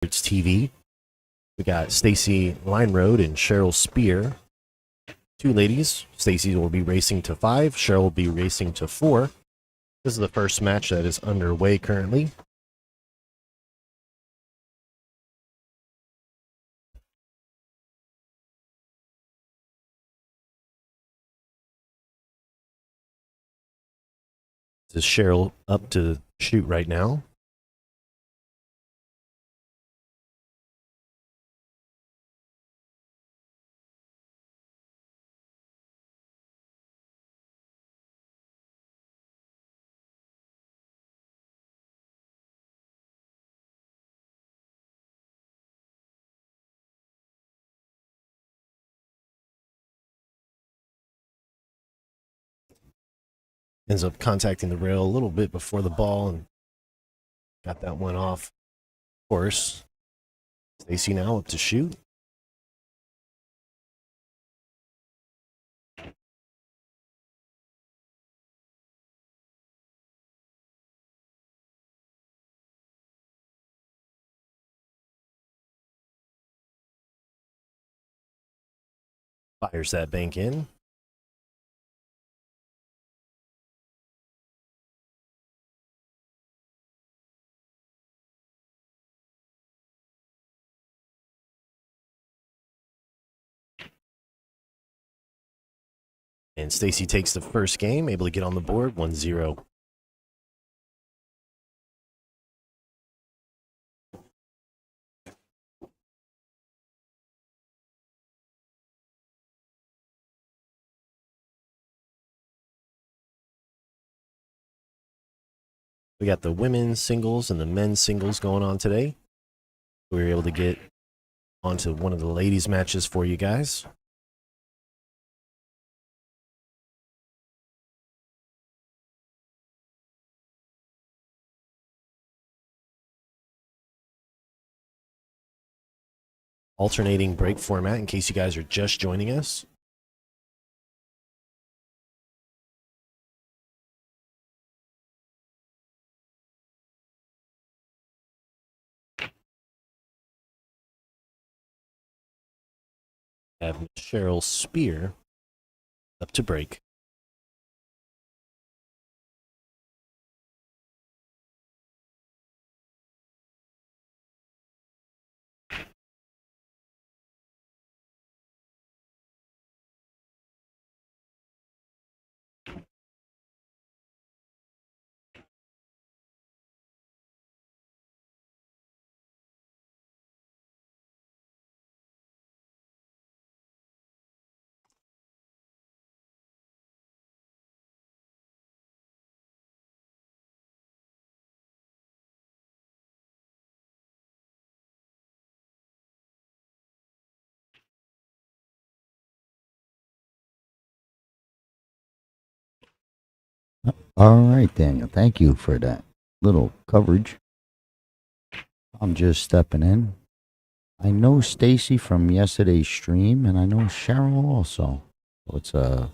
Billiards TV. We got Stacy Lineroad and Cheryl Spear. Two ladies. Stacy will be racing to 5. Cheryl will be racing to 4. This is the first match that is underway currently. This is Cheryl up to shoot right now. Ends up contacting the rail a little bit before the ball and got that one off. Of course, Stacy now up to shoot. Fires that bank in. And Stacy takes the first game, able to get on the board, 1-0. We got the women's singles and the men's singles going on today. We were able to get onto one of the ladies' matches for you guys. Alternating break format in case you guys are just joining us. Have Cheryl Spear up to break. All right, Daniel. Thank you for that little coverage. I'm just stepping in. I know Stacy from yesterday's stream, and I know Cheryl also. So it's a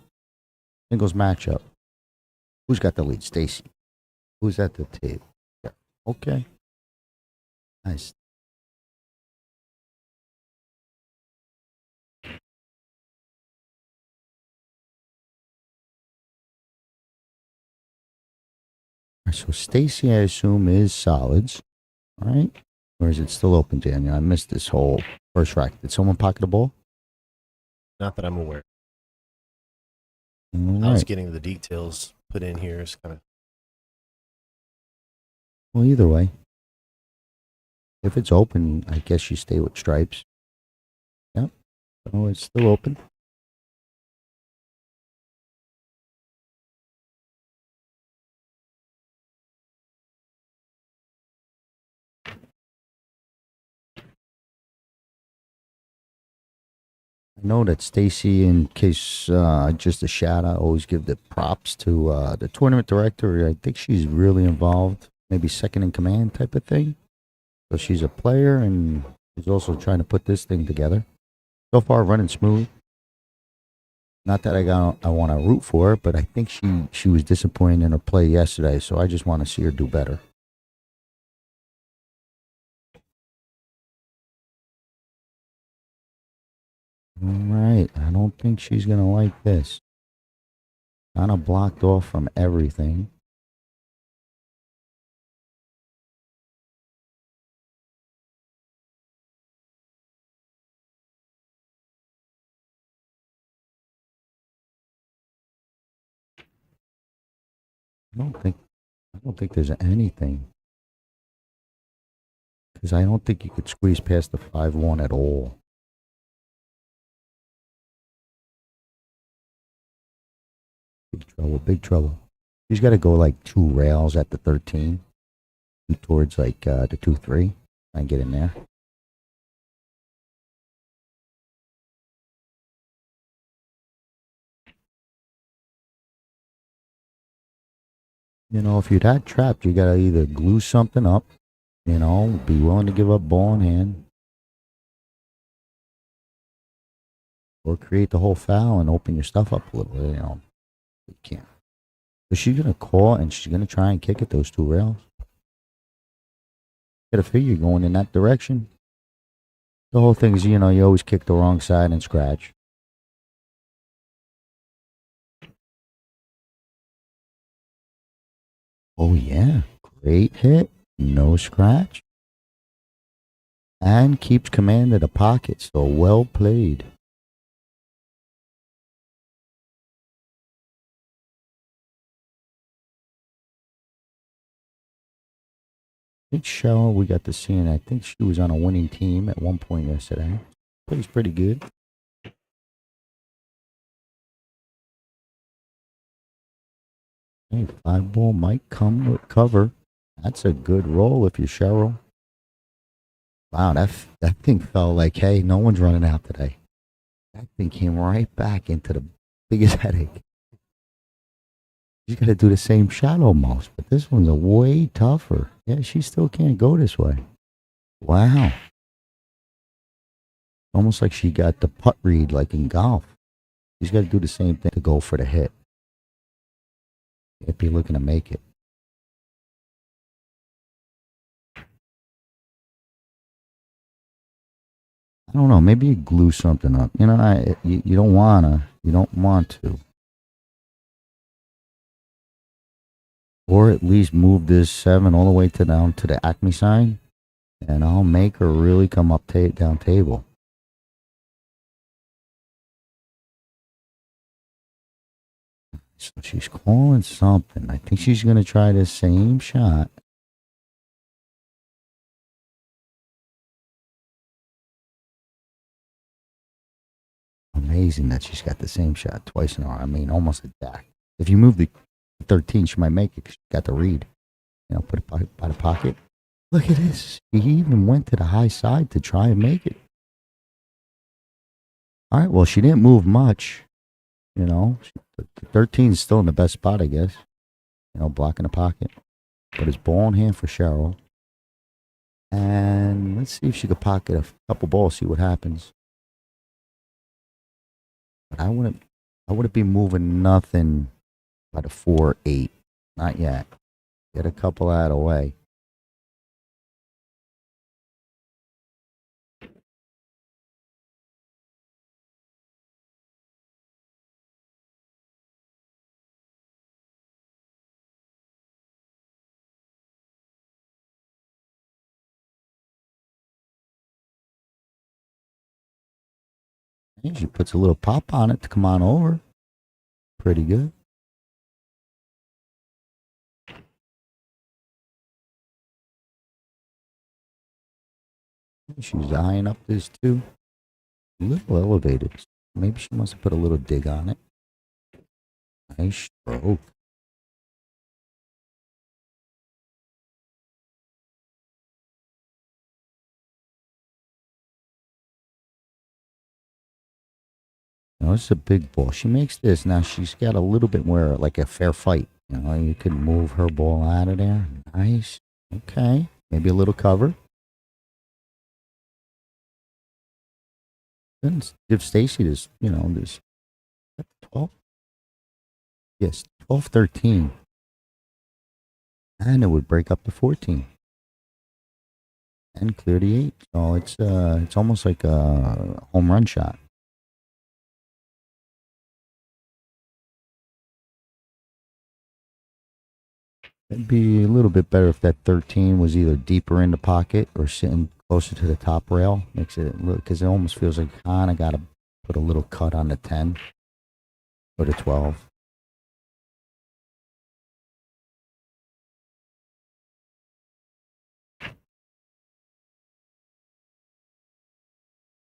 singles matchup. Who's got the lead? Stacy. Who's at the table? Yeah. Okay. Nice. So Stacy, I assume, is solids, right? Or is it still open, Daniel? I missed this whole first rack. Did someone pocket a ball? Not that I'm aware. All I was right. getting the details put in here. It's kind of. Well, either way, if it's open, I guess you stay with stripes. Yep. So it's still open. I know that Stacy, in case just a shout out, always give the props to the tournament director. I think she's really involved, maybe second in command type of thing. So she's a player and she's also trying to put this thing together. So far, running smooth. Not that I want to root for her, but I think she was disappointed in her play yesterday. So I just want to see her do better. Alright, I don't think she's going to like this. Kind of blocked off from everything. I don't think there's anything. Because I don't think you could squeeze past the 5-1 at all. Big trouble, big trouble. She's got to go like 2 rails at the 13. Towards like the 2-3. Try and get in there. You know, if you're that trapped, you got to either glue something up, you know, be willing to give up ball in hand, or create the whole foul and open your stuff up a little bit, you know. You can't. So she's going to call and she's going to try and kick at those 2 rails. Got to figure going in that direction. The whole thing is, you know, you always kick the wrong side and scratch. Oh, yeah. Great hit. No scratch. And keeps command of the pocket. So well played. I think Cheryl, we got to see, and I think she was on a winning team at one point yesterday. Plays pretty good. Hey, 5-ball might come with cover. That's a good roll if you're Cheryl. Wow, that thing felt like, hey, no one's running out today. That thing came right back into the biggest headache. You got to do the same shot almost, but this one's a way tougher. Yeah, she still can't go this way. Wow. Almost like she got the putt read like in golf. She's got to do the same thing to go for the hit. If you're looking to make it. I don't know. Maybe you glue something up. You know, you don't wanna. You don't want to. Or at least move this 7 all the way down to the Acme sign, and I'll make her really come up down table. So she's calling something. I think she's going to try the same shot. Amazing that she's got the same shot twice in a row. I mean, almost a jack. If you move the 13, she might make it because she got the read. You know, put it by the pocket. Look at this. He even went to the high side to try and make it. All right, well, she didn't move much. You know, the 13 is still in the best spot, I guess. You know, blocking the pocket. But it's ball in hand for Cheryl. And let's see if she could pocket a couple balls, see what happens. But I wouldn't be moving nothing by the 4-8. Not yet. Get a couple out of the way. And she puts a little pop on it to come on over. Pretty good. She's eyeing up this too. A little elevated. Maybe she wants to put a little dig on it. Nice stroke. Now, this is a big ball. She makes this. Now, she's got a little bit more like a fair fight. You know, you can move her ball out of there. Nice. Okay. Maybe a little cover. Then give Stacy this, you know, this 12. Yes, 12-13. And it would break up to 14. And clear the 8. So it's almost like a home run shot. It'd be a little bit better if that 13 was either deeper in the pocket or sitting closer to the top rail. Makes it look, because it almost feels like kind of got to put a little cut on the 10 or the 12.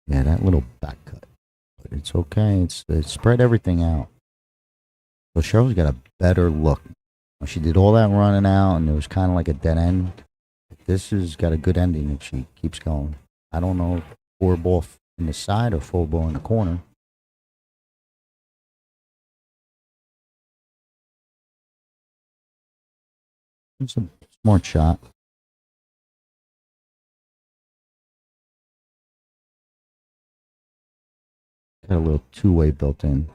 Yeah, that little back cut. But it's okay. It spread everything out. So Cheryl's got a better look. She did all that running out, and it was kind of like a dead end. This has got a good ending if she keeps going. I don't know if 4-ball in the side or 4-ball in the corner. It's a smart shot. Got a little two-way built in.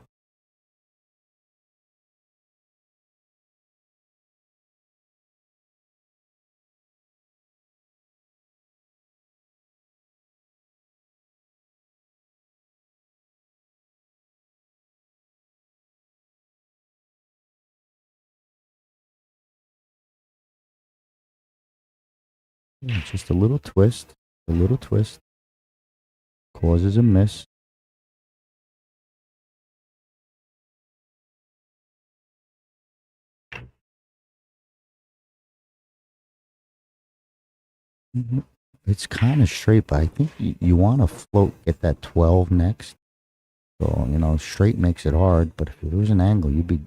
Yeah, just a little twist. A little twist. Causes a miss. Mhm. It's kind of straight, but I think you want to float, get that 12 next. So, straight makes it hard, but if it was an angle, you'd be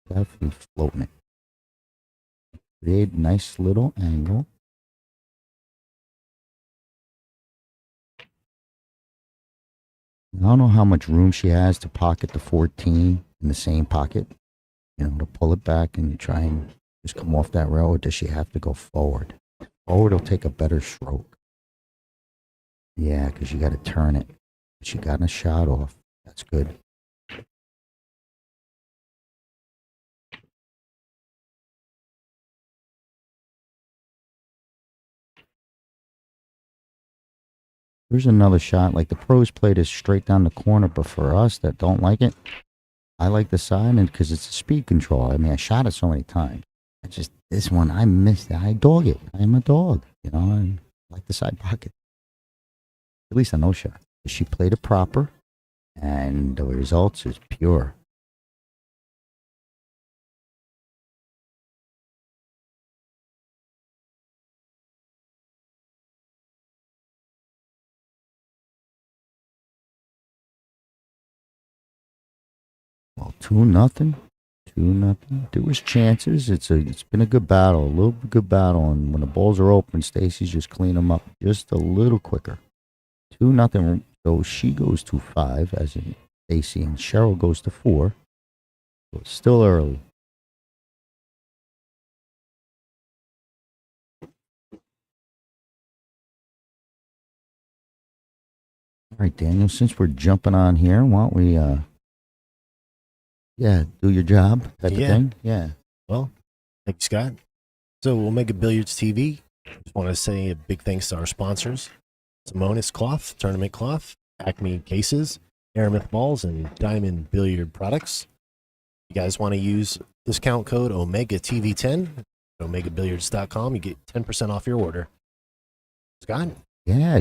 definitely floating it. Create a nice little angle. I don't know how much room she has to pocket the 14 in the same pocket, to pull it back and try and just come off that rail, or does she have to go forward? Forward will take a better stroke. Yeah, because you got to turn it. But she got a shot off. That's good. Here's another shot. Like the pros play this straight down the corner, but for us that don't like it, I like the side, and because it's a speed control. I mean, I shot it so many times. This one, I missed it. I dog it. I'm a dog. I like the side pocket. At least I know shot. She played it proper, and the results is pure. Well, 2-0. 2-0. There was chances. It's been a good battle, a little good battle, and when the balls are open, Stacy's just clean them up just a little quicker. 2-0. So she goes to 5, as in Stacy, and Cheryl goes to 4. So it's still early. All right, Daniel. Since we're jumping on here, why don't we, do your job type of Yeah. thing? Yeah. Well, thank you, Scott. So Omega Billiards TV. Just want to say a big thanks to our sponsors: Simonis Cloth, Tournament Cloth, Acme Cases, Aramith Balls, and Diamond Billiard Products. You guys want to use discount code Omega TV10 at OmegaBilliards.com. You get 10% off your order. Scott? Yeah.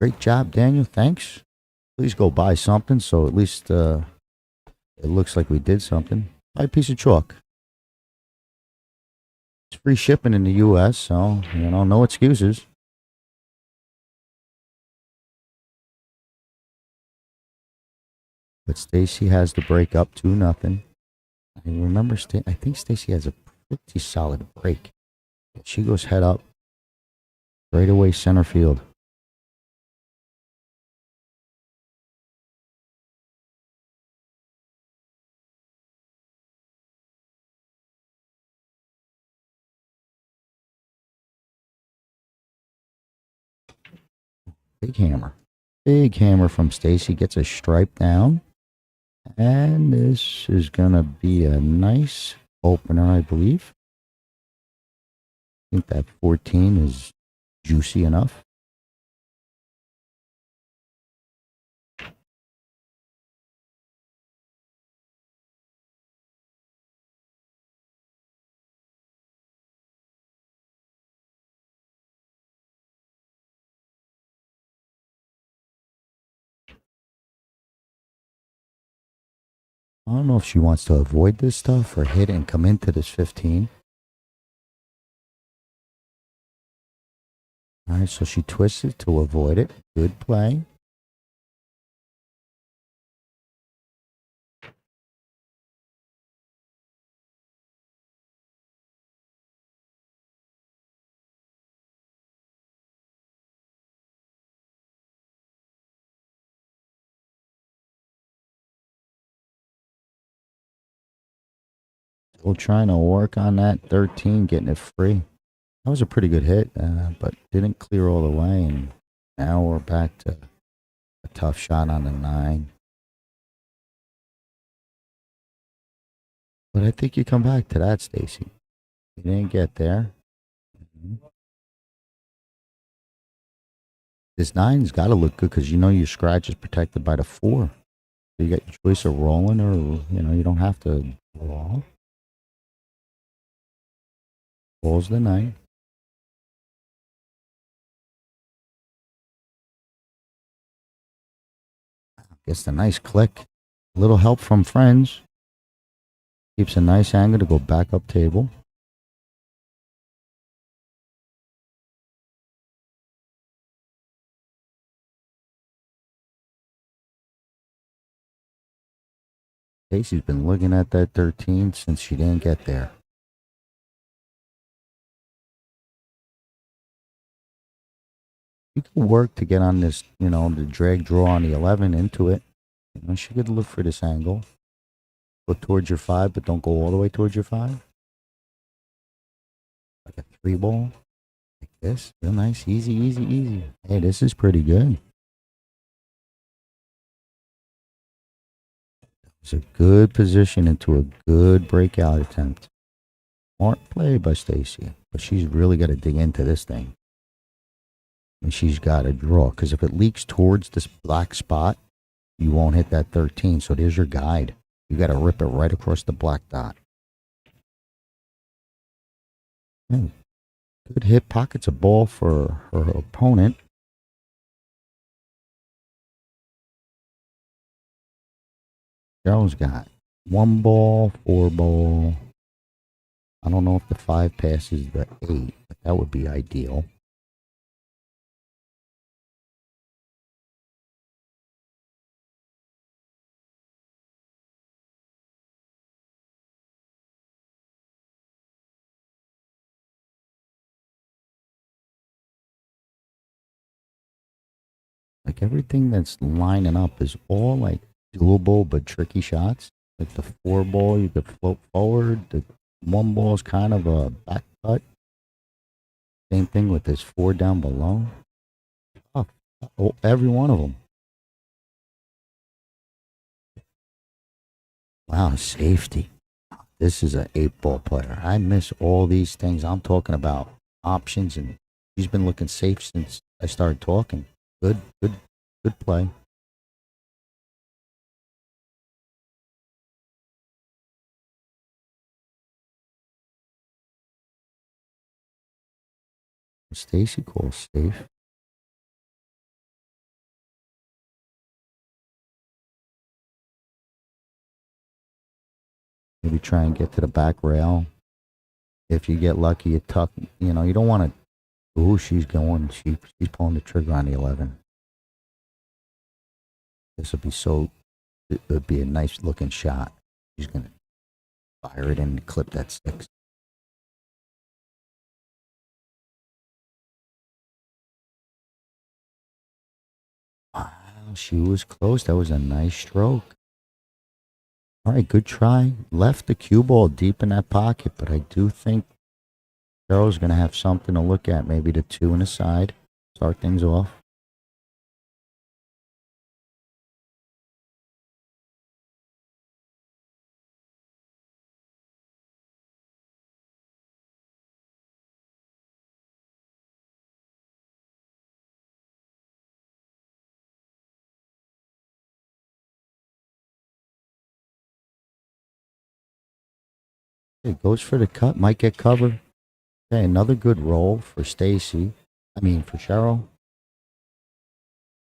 Great job, Daniel. Thanks. Please go buy something so at least it looks like we did something. Buy a piece of chalk. It's free shipping in the U.S., so, no excuses. But Stacy has the break up 2-0. I remember, I think Stacy has a pretty solid break. She goes head up, straight away center field. Big hammer. Big hammer from Stacy. Gets a stripe down. And this is going to be a nice opener, I believe. I think that 14 is juicy enough. I don't know if she wants to avoid this stuff or hit and come into this 15. All right, so she twists it to avoid it. Good play. Still trying to work on that 13, getting it free. That was a pretty good hit, but didn't clear all the way. And now we're back to a tough shot on the 9. But I think you come back to that, Stacy. You didn't get there. This 9's got to look good because you know your scratch is protected by the 4. So you got your choice of rolling or, you don't have to roll. Rolls the 9. Gets a nice click. A little help from friends. Keeps a nice angle to go back up table. Stacy's been looking at that 13 since she didn't get there. You could work to get on this, the drag draw on the 11 into it. She could look for this angle. Go towards your 5, but don't go all the way towards your 5. Like a 3 ball. Like this. Real nice. Easy, easy, easy. Hey, this is pretty good. It's a good position into a good breakout attempt. Smart play by Stacy, but she's really got to dig into this thing. And she's got to draw, because if it leaks towards this black spot, you won't hit that 13. So there's your guide. You got to rip it right across the black dot. Good hit, pockets a ball for her opponent. Cheryl's got 1 ball, 4 ball. I don't know if the 5 passes the 8, but that would be ideal. Like everything that's lining up is all like doable but tricky shots. Like the 4 ball, you could float forward. The 1 ball is kind of a back cut. Same thing with this 4 down below. Oh, every one of them. Wow, safety. This is an 8-ball player. I miss all these things. I'm talking about options, and she's been looking safe since I started talking. Good play. Stacy calls safe. Maybe try and get to the back rail. If you get lucky, you tuck. You don't want to. Ooh, she's going. She's pulling the trigger on the 11. This will be so. It would be a nice looking shot. She's gonna fire it in and clip that 6. Wow, she was close. That was a nice stroke. All right, good try. Left the cue ball deep in that pocket, but I do think Cheryl's going to have something to look at. Maybe the 2 in the side. Start things off. It goes for the cut. Might get covered. Okay, another good roll for Stacy. For Cheryl.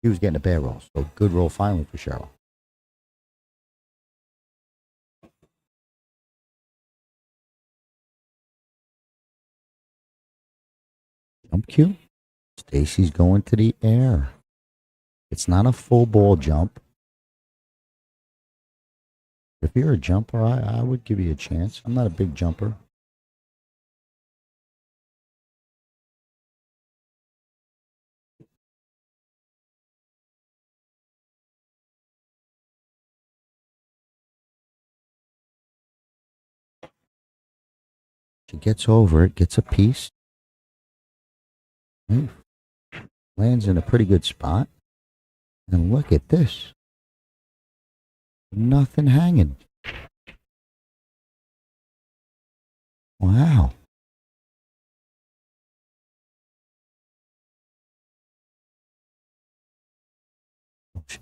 He was getting a bad roll, so good roll finally for Cheryl. Jump cue. Stacy's going to the air. It's not a full ball jump. If you're a jumper, I would give you a chance. I'm not a big jumper. She gets over it, gets a piece. Lands in a pretty good spot. And look at this. Nothing hanging. Wow.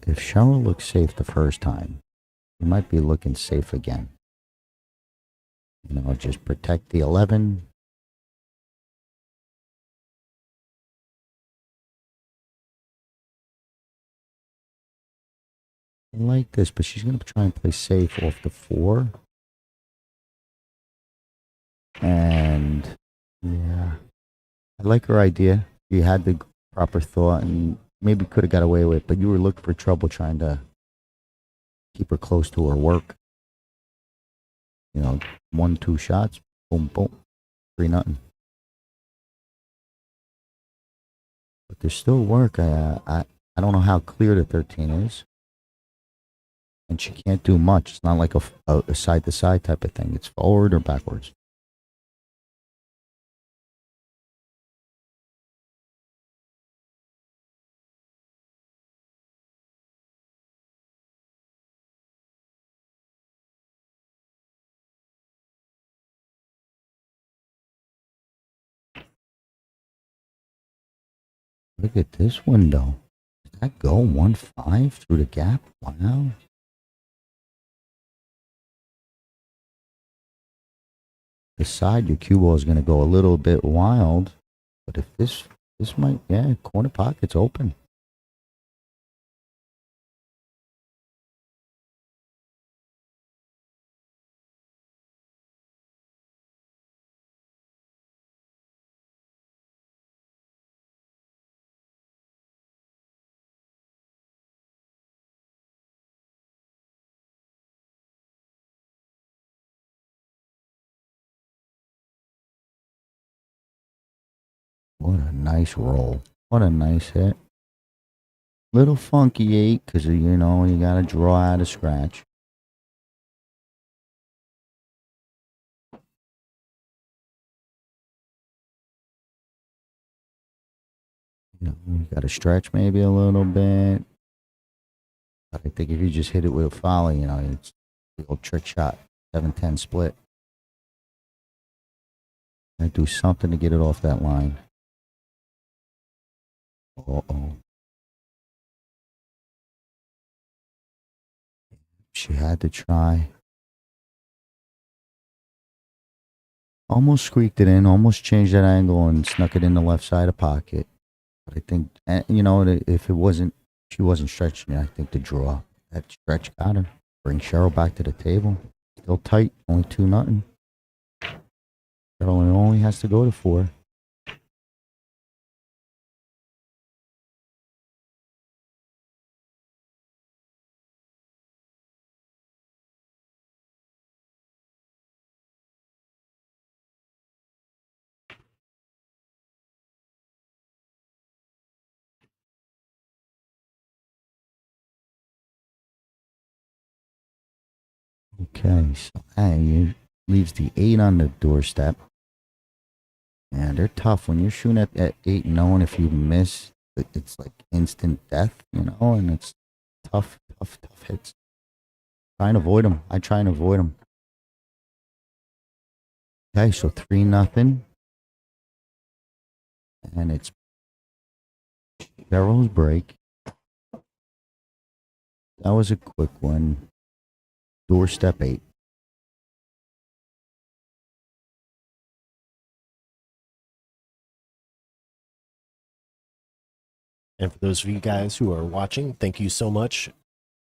If Cheryl looks safe the first time, you might be looking safe again. You know, just protect the 11. I like this, but she's going to try and play safe off the 4. And, yeah, I like her idea. You had the proper thought and maybe could have got away with it, but you were looking for trouble trying to keep her close to her work. You know, 1-2 shots, boom, boom, 3-0. But there's still work. I don't know how clear the 13 is. And she can't do much. It's not like a side-to-side type of thing. It's forward or backwards. Look at this window. Did that go 1-5 through the gap? Wow. The side, your cue ball is going to go a little bit wild. But if this might, yeah, corner pocket's open. What a nice roll. What a nice hit. Little funky 8 because, you know, you got to draw out a scratch. You know, you got to stretch maybe a little bit. But I think if you just hit it with a volley, you know, it's the old trick shot, 7-10 split. I do something to get it off that line. Uh-oh. She had to try. Almost squeaked it in, almost changed that angle and snuck it in the left side of pocket. But I think, you know, if it wasn't, she wasn't stretching it, I think the draw, that stretch got her. Bring Cheryl back to the table. Still tight, only 2-0. Cheryl only has to go to 4. Okay, so hey, leaves the 8 on the doorstep. And they're tough when you're shooting at 8, knowing if you miss, it's like instant death, you know, and it's tough hits. Try and avoid them. I try and avoid them. Okay, so 3-0. And it's Cheryl's break. That was a quick one. Doorstep 8. And for those of you guys who are watching, thank you so much.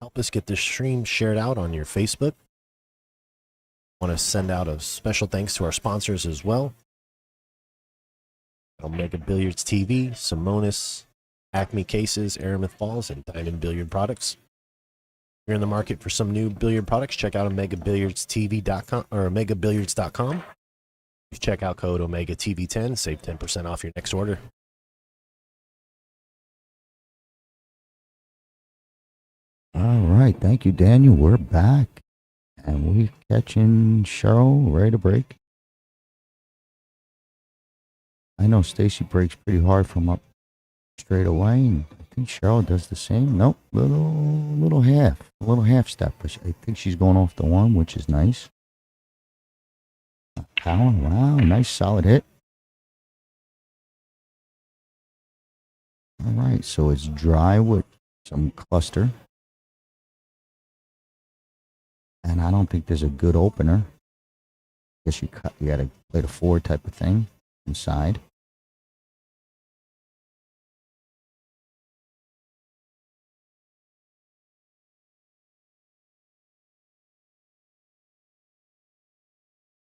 Help us get this stream shared out on your Facebook. I want to send out a special thanks to our sponsors as well. Omega Billiards TV, Simonis, Acme cases, Aramith balls, and Diamond Billiard products. If you're in the market for some new billiard products, check out OmegaBilliardsTV.com or OmegaBilliards.com. Use checkout code OmegaTV10, save 10% off your next order. All right. Thank you, Daniel. We're back. And we're catching Cheryl ready to break. I know Stacy breaks pretty hard from up straight away, and I think Cheryl does the same. Nope, a little half step. But I think she's going off the one, which is nice. Power, wow, nice solid hit. All right, so it's dry with some cluster. And I don't think there's a good opener. Guess you gotta play the 4 type of thing inside.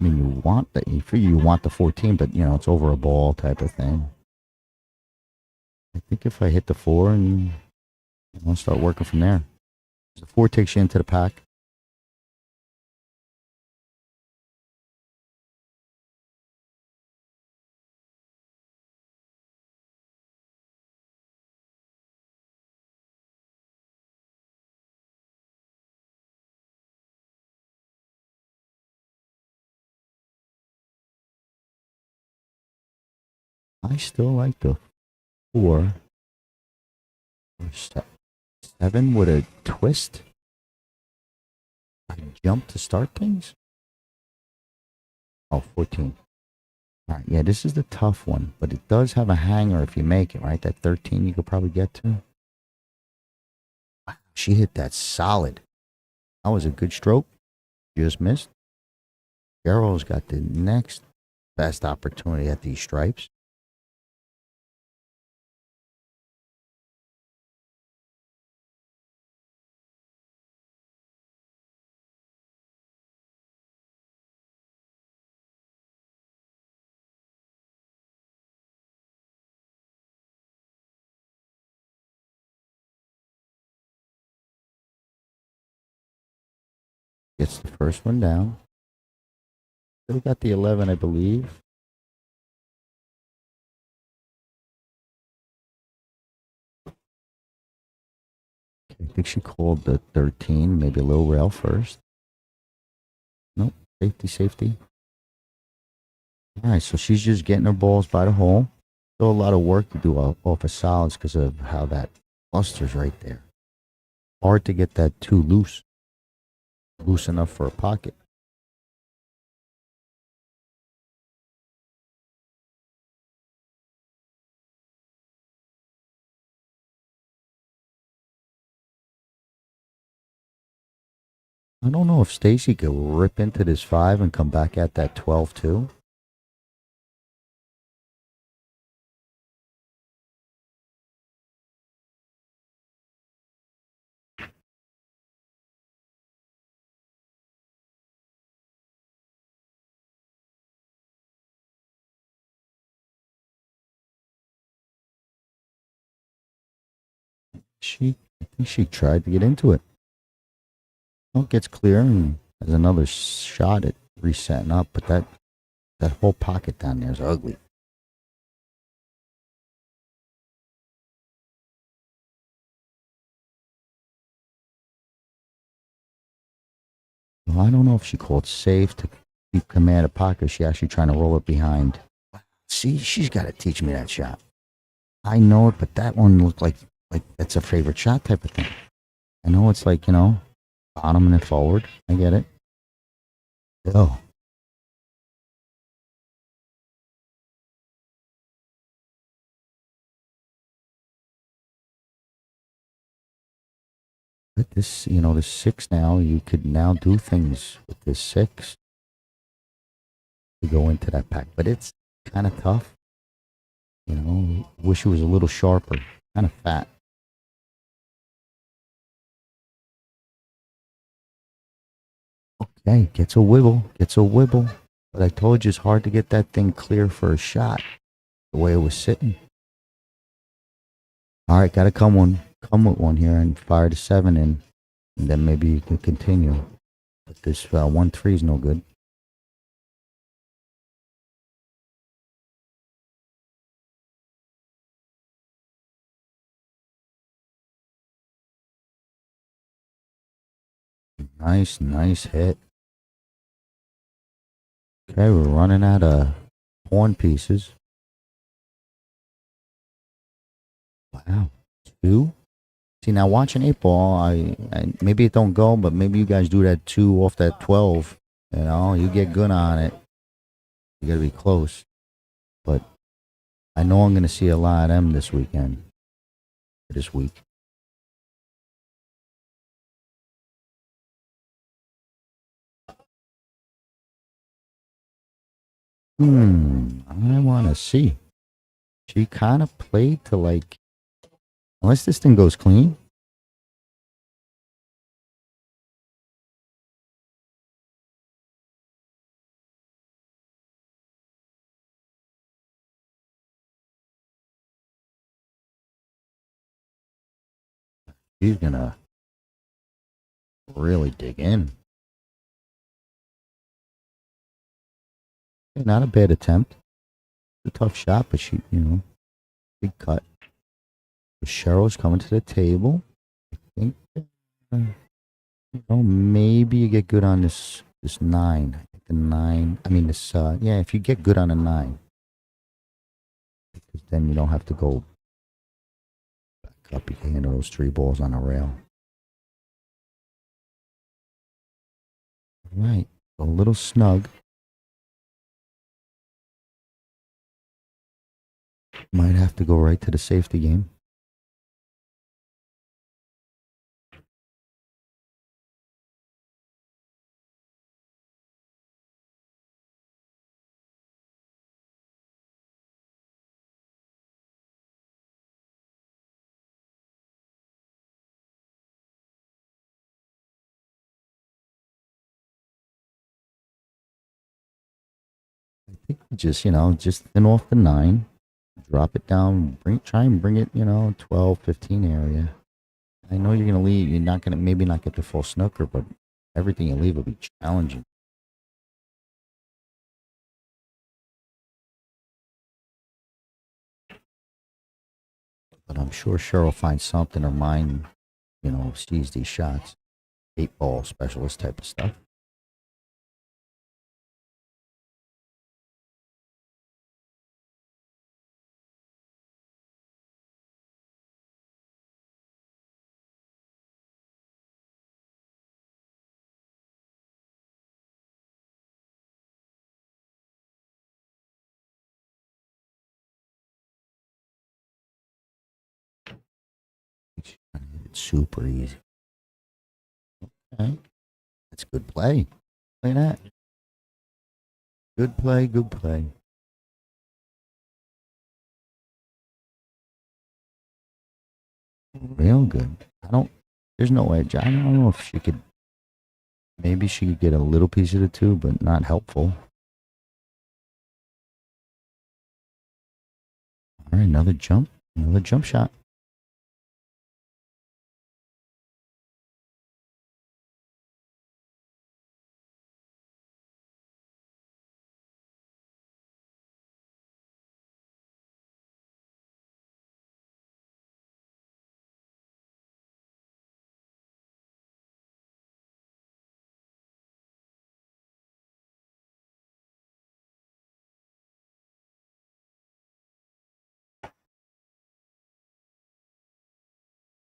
I mean, you figure you want the 14, but it's over a ball type of thing. I think if I hit the 4 and I'll start working from there. The 4 takes you into the pack. I still like the 4. Or 7 with a twist. I jump to start things. Oh, 14. All right, yeah, this is the tough one, but it does have a hanger if you make it, right? That 13 you could probably get to. Wow, she hit that solid. That was a good stroke. Just missed. Cheryl's got the next best opportunity at these stripes. Gets the first one down. Still got the 11, I believe. Okay, I think she called the 13, maybe a little rail first. Nope, safety. All right, so she's just getting her balls by the hole. Still a lot of work to do off of solids because of how that cluster's right there. Hard to get that too loose enough for a pocket. I don't know if Stacy could rip into this 5 and come back at that 12 too. I think she tried to get into it. Well, it gets clear and has another shot at resetting up, but that whole pocket down there is ugly. Well, I don't know if she called safe to keep command of pocket. She actually trying to roll it behind. See, she's got to teach me that shot. I know it, but that one looked like that's a favorite shot type of thing. I know it's like, bottom and then forward. I get it. Oh. But this, the 6 now, you could now do things with this 6 to go into that pack. But it's kind of tough. Wish it was a little sharper. Kind of fat. Okay, gets a wibble. But I told you it's hard to get that thing clear for a shot. the way it was sitting. All right, gotta come with one here and fire the 7 in, and then maybe you can continue. But this 1-3 is no good. Nice hit. Okay, we're running out of pawn pieces. Wow, 2. See, now watching 8-ball, I maybe it don't go, but maybe you guys do that 2 off that 12. You know, you get good on it. You gotta be close. But I know I'm gonna see a lot of them this weekend. This week. I want to see. She kind of played to like, unless this thing goes clean. She's gonna really dig in. Not a bad attempt. It's a tough shot, but she, big cut. Cheryl's coming to the table. I think, maybe you get good on this 9. The 9. I mean, this. Yeah, if you get good on a 9, because then you don't have to go back up. You can handle those 3 balls on a rail. All right, a little snug. Might have to go right to the safety game. I think just thin off the 9, drop it down, try and bring it, 12, 15 area. I know you're gonna leave. You're not gonna maybe not get the full snooker, but everything you leave will be challenging. But I'm sure Cheryl finds something. Her mind, sees these shots. 8-ball specialist type of stuff. It's super easy. Okay. That's good play. Play that. Good play, good play. Real good. There's no edge. I don't know if maybe she could get a little piece of the 2, but not helpful. All right, another jump shot.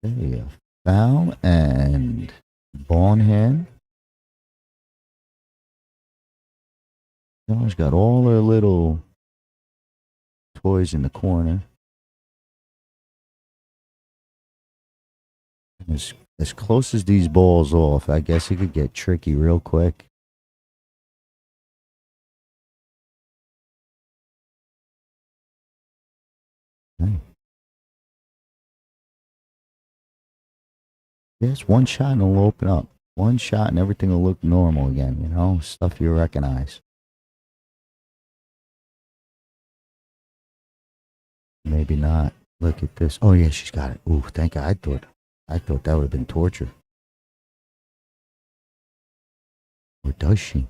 There you go. Foul and ball in hand. She's got all her little toys in the corner. As close as these balls off, I guess it could get tricky real quick. Okay. Yes, one shot and it'll open up. One shot and everything will look normal again, stuff you recognize. Maybe not. Look at this. Oh yeah, she's got it. Ooh, thank God. I thought that would have been torture. Or does she?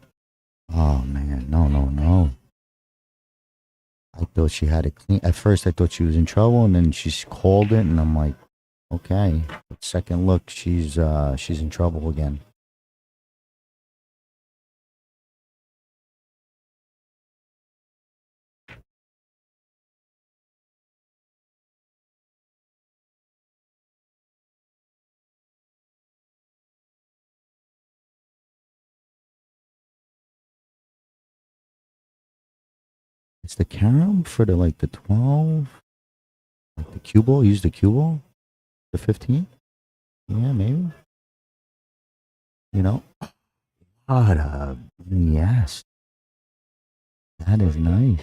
Oh man, no, no, no. I thought she had it clean. At first, I thought she was in trouble, and then she called it, and I'm like, okay. But second look, she's in trouble again. It's the carom for the 12, like the cue ball. Use the cue ball, the 15. Yeah, maybe. You know. What a yes. That is nice.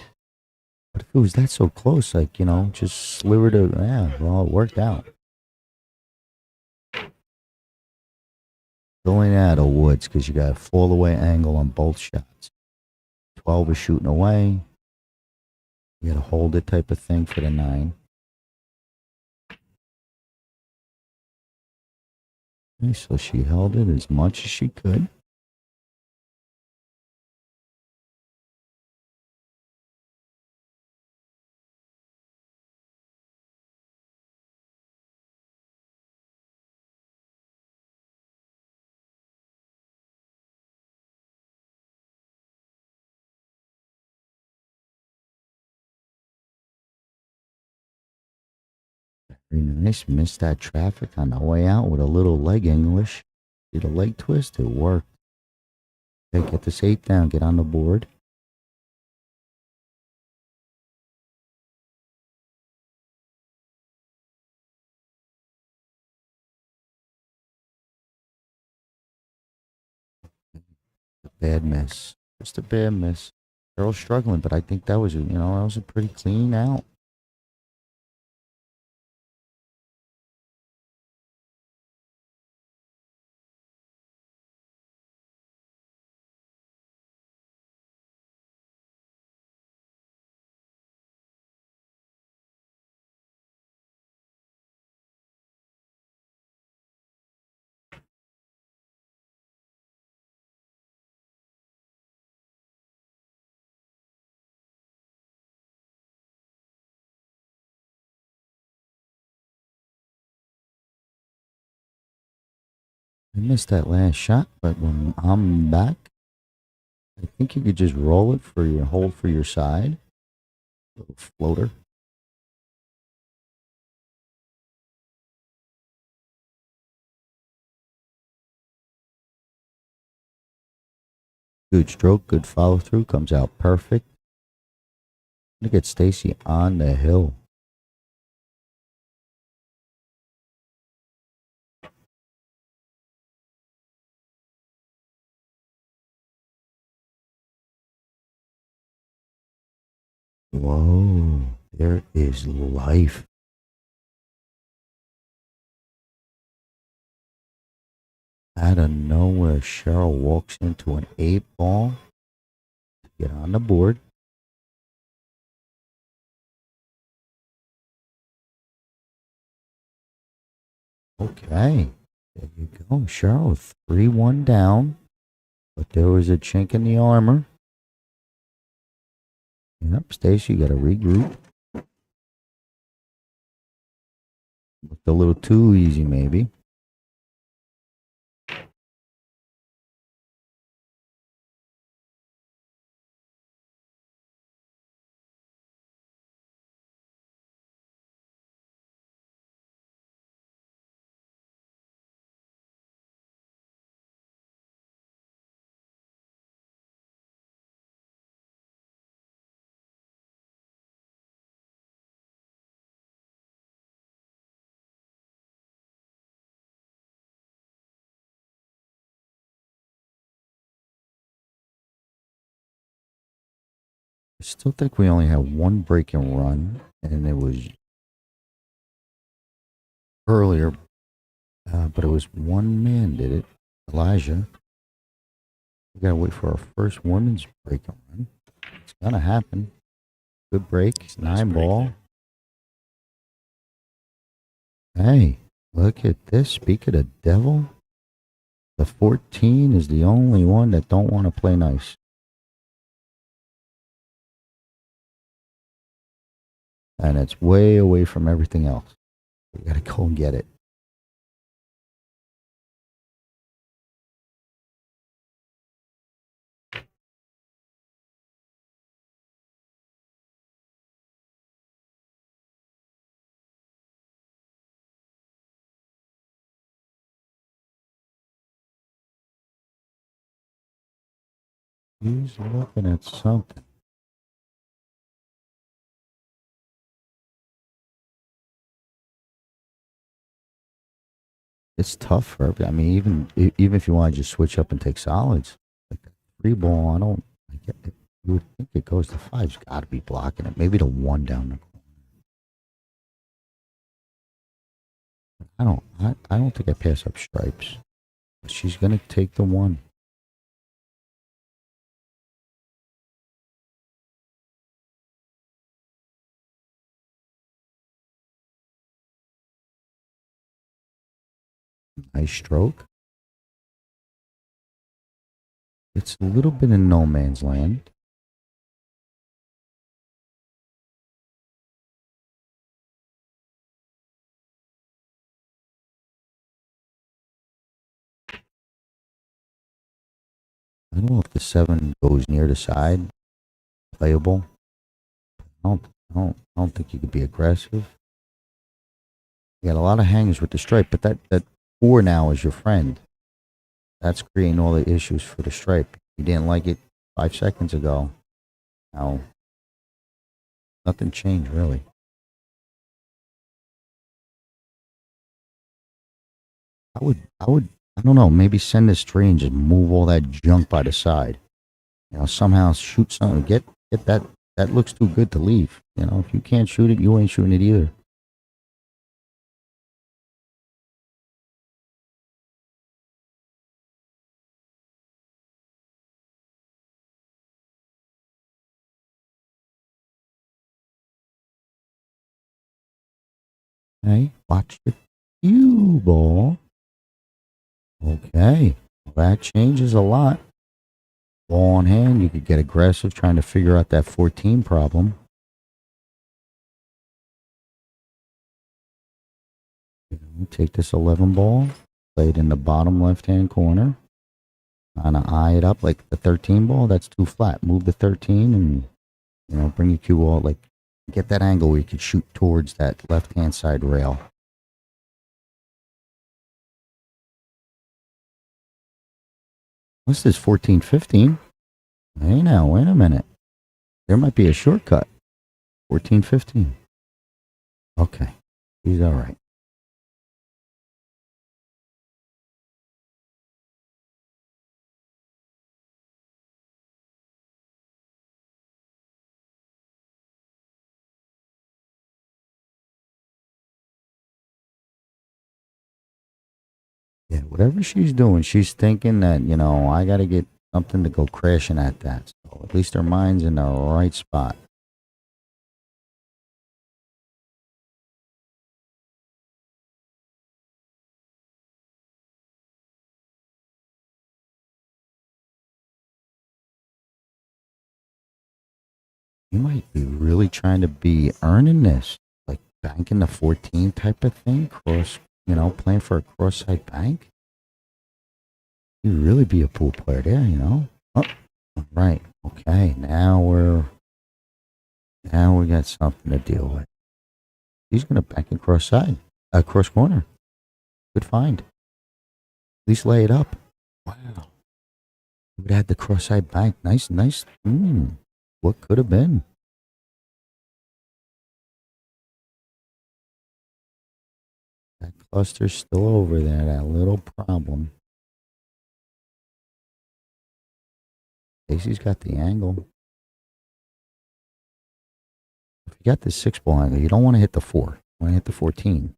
But if it was that so close, like, just slivered it, yeah, well, it worked out. Going out of woods because you got a fall away angle on both shots. 12 is shooting away. You got to hold it type of thing for the 9. Okay, so she held it as much as she could. Very nice. Missed that traffic on the way out with a little leg English. Did a leg twist. It worked. Okay, get this 8 down. Get on the board. A bad miss. Just a bad miss. Cheryl's struggling, but I think that was a pretty clean out. I missed that last shot, but when I'm back, I think you could just roll it for your hold for your side. Little floater. Good stroke, good follow through, comes out perfect. Look at Stacy on the hill. Whoa, there is life. Out of nowhere, Cheryl walks into an 8-ball to get on the board. Okay, there you go. Cheryl, 3-1 down, but there was a chink in the armor. Yep, Stacy, you got to regroup. Looked a little too easy, maybe. I still think we only had one break and run, and it was earlier, but it was one man did it, Elijah. We gotta wait for our first women's break and run. It's gonna happen. Good break, Nice 9 break ball. there. Hey, look at this. Speak of the devil, the 14 is the only one that don't want to play nice. And it's way away from everything else. We gotta go and get it. He's looking at something. It's tough for everybody. I mean, even if you want to just switch up and take solids, like that three ball, I don't. I get it. You would think it goes to five's got to be blocking it. Maybe the one down the corner. I don't think I pass up stripes. She's gonna take the one. Nice stroke. It's a little bit in no man's land. I don't know if the seven goes near the side. Playable. I don't think you could be aggressive. You got a lot of hangers with the stripe, but that four now is your friend. That's creating all the issues for the stripe. You didn't like it 5 seconds ago. Now, nothing changed really. I don't know, maybe send this tree and just move all that junk by the side. You know, somehow shoot something. Get that. That looks too good to leave. You know, if you can't shoot it, you ain't shooting it either. Hey, watch the cue ball. Okay, well, that changes a lot. Ball on hand, you could get aggressive trying to figure out that 14 problem. You know, take this 11 ball, play it in the bottom left hand corner. Kind of eye it up like the 13 ball. That's too flat. Move the 13 and, you know, bring your cue ball. Like, get that angle where you can shoot towards that left hand side rail. What's this 14, 15? Hey now, wait a minute. There might be a shortcut. 14, 15. Okay, he's all right. Yeah, whatever she's doing, she's thinking that, you know, I got to get something to go crashing at that. So at least her mind's in the right spot. You might be really trying to be earning this, like banking the 14 type of thing, cross, you know, playing for a cross side bank. You'd really be a pool player there, you know. Oh, right. Okay, now we got something to deal with. He's gonna bank it cross side, cross corner. Good find. At least lay it up. Wow. Would have had the cross side bank. Nice, nice. What could have been? That cluster's still over there. That little problem. Stacy's got the angle. If you got the 6 ball angle, you don't want to hit the 4. You want to hit the 14.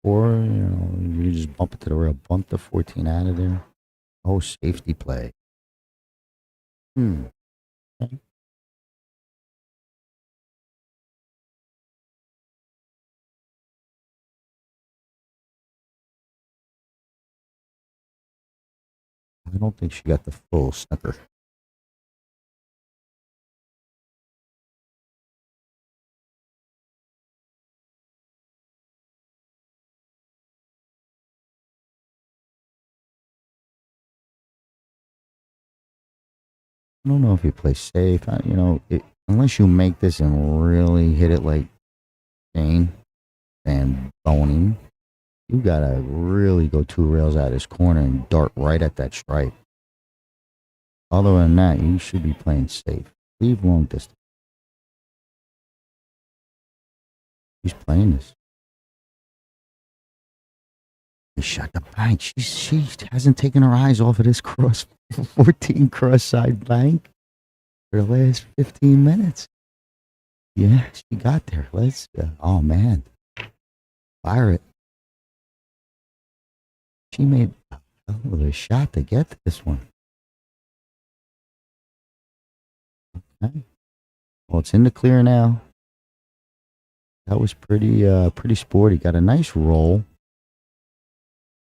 Or, you know, you just bump it to the rail. Bump the 14 out of there. Oh, safety play. Okay. don't think she got the full snooker. I don't know if you play safe. Unless you make this and really hit it like Shane and boning, you gotta really go 2 rails out of this corner and dart right at that stripe. Other than that, you should be playing safe. Leave long distance. She's playing this. He shot the bank. She hasn't taken her eyes off of this 14 cross side bank for the last 15 minutes. Yeah, she got there. Oh man, fire it. She made a hell of a shot to get to this one. Okay. Well, it's in the clear now. That was pretty sporty. Got a nice roll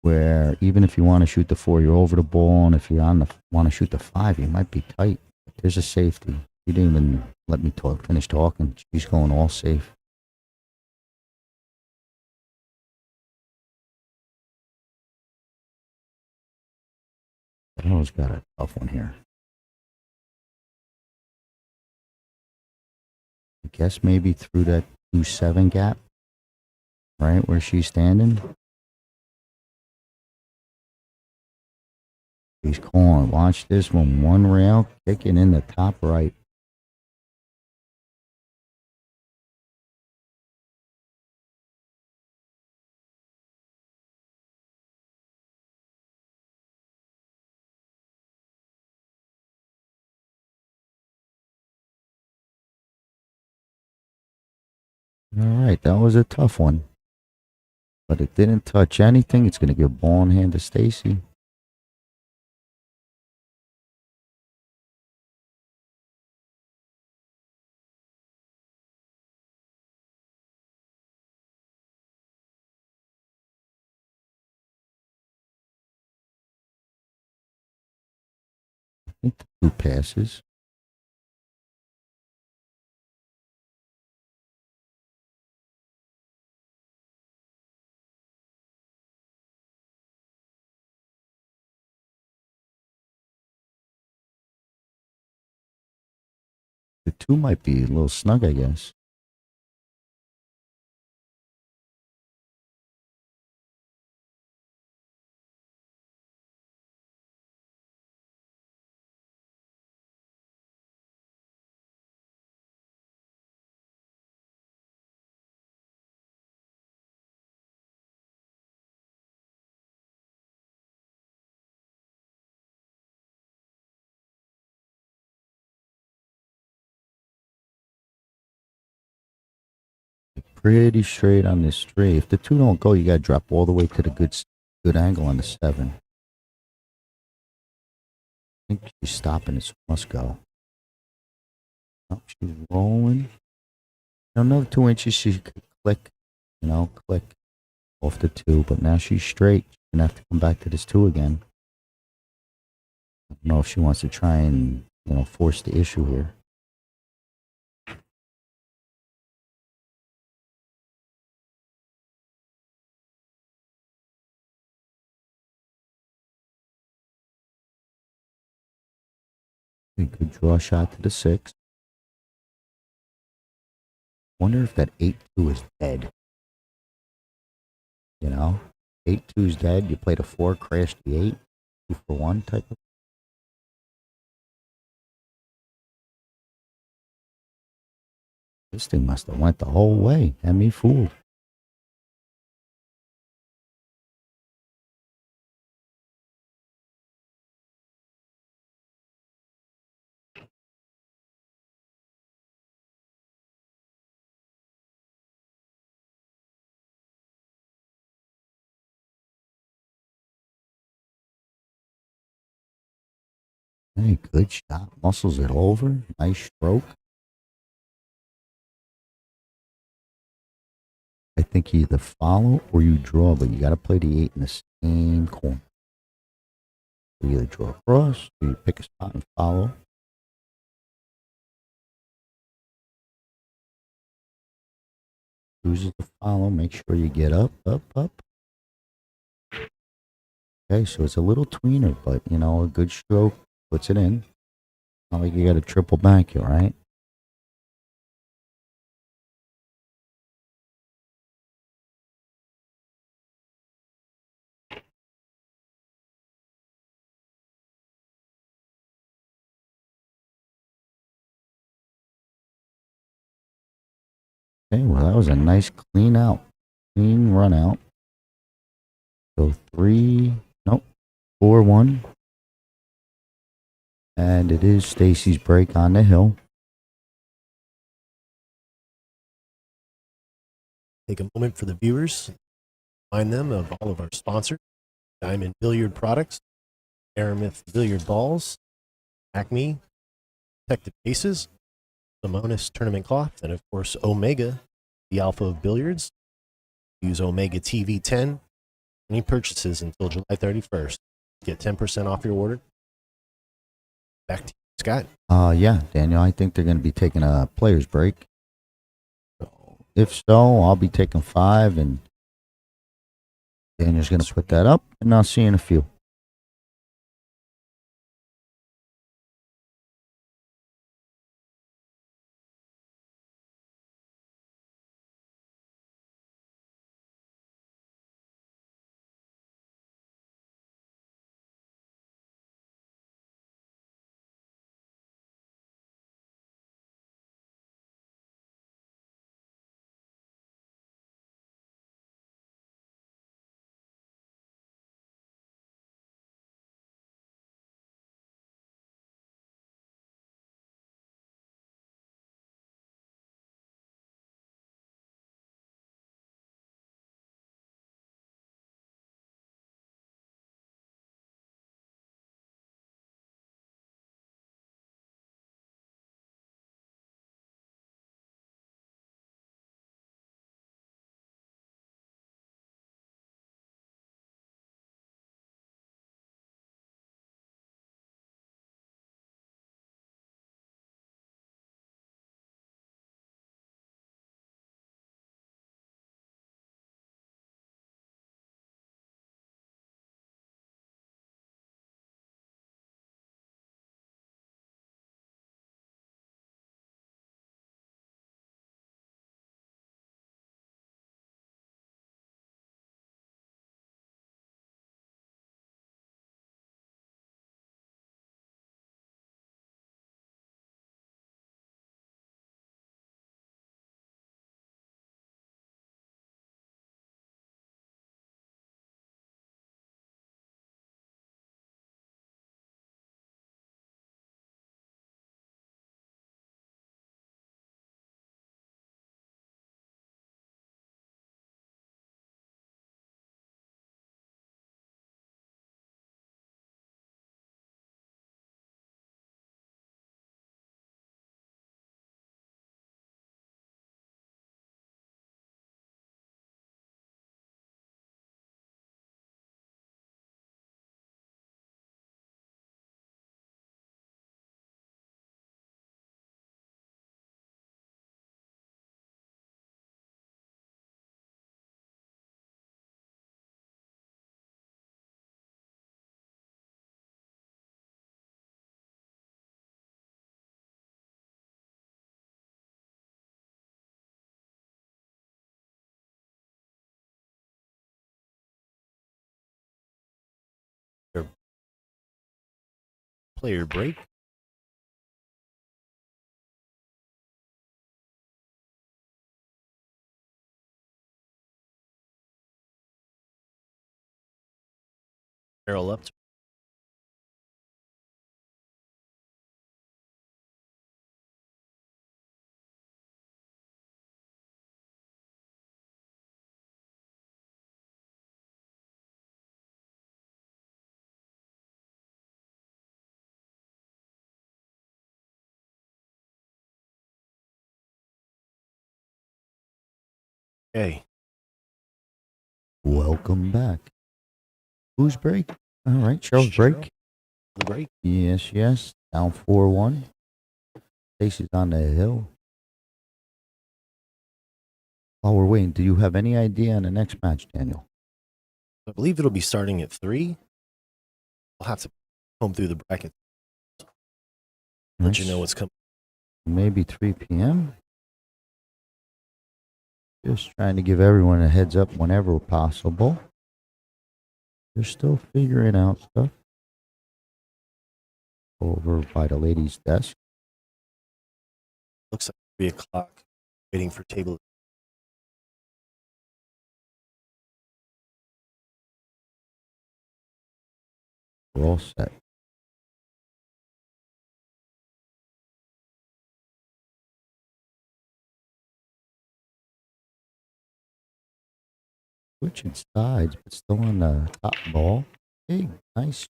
where even if you want to shoot the 4, you're over the ball, and if you want to shoot the 5, you might be tight. There's a safety. She didn't even let me finish talking. She's going all safe. Cheryl's got a tough one here. I guess maybe through that 2-7 gap, right where she's standing. She's calling. Watch this one. 1 rail, kicking in the top right. All right, that was a tough one. But it didn't touch anything. It's going to give ball in hand to Stacy. I think the 2 passes. The 2 might be a little snug, I guess. Pretty straight on this straight. If the 2 don't go, you got to drop all the way to the good angle on the 7. I think she's stopping it, so it must go. Oh, she's rolling. Another 2 inches, she could click, click off the 2, but now she's straight. She's going to have to come back to this 2 again. I don't know if she wants to try and, force the issue here. A good draw shot to the 6. Wonder if that 8-2 is dead. 8-2 is dead. You played a 4, crashed the 8, 2 for 1 type of. This thing must have went the whole way. Had me fooled. Hey, good shot. Muscles it over. Nice stroke. I think you either follow or you draw, but you got to play the 8 in the same corner. You either draw across, or you pick a spot and follow. Chooses to follow. Make sure you get up, up, up. Okay, so it's a little tweener, but you know, a good stroke puts it in. Not like you got a triple back here, right? Okay, well, that was a nice clean out. Clean run out. So 3, nope, 4-1. And it is Stacy's break on the hill. Take a moment for the viewers. Remind them of all of our sponsors: Diamond Billiard Products, Aramith Billiard Balls, Acme, Protected Aces, Simonis Tournament Cloth, and of course Omega, the alpha of billiards. Use Omega TV10. Any purchases until July 31st. Get 10% off your order. Back to you, Scott. Yeah, Daniel, I think they're going to be taking a player's break. So if so, I'll be taking 5, and Daniel's going to put that up, and I'll see you in a few. Player break. Cheryl up. Okay. Welcome back. Whose break? All right, Cheryl's break. The break. Yes, yes. Down 4-1. Stacy's on the hill. While we're waiting, do you have any idea on the next match, Daniel? I believe it'll be starting at 3. I'll have to comb through the bracket. Let you know what's coming. Maybe 3 p.m.? Just trying to give everyone a heads up whenever possible. They're still figuring out stuff. Over by the ladies' desk. Looks like 3 o'clock. Waiting for table. We're all set. Switching sides, but still on the top ball. Big, nice,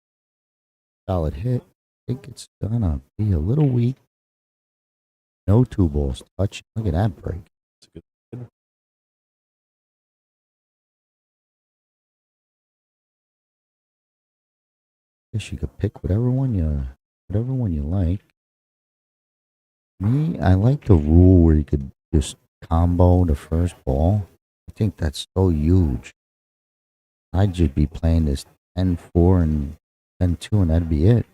solid hit. I think it's gonna be a little weak. No 2 balls touch. Look at that break. It's a good. Guess you could pick whatever one you like. Me, I like the rule where you could just combo the first ball. I think that's so huge. I'd just be playing this 10-4 and 10-2, and that'd be it.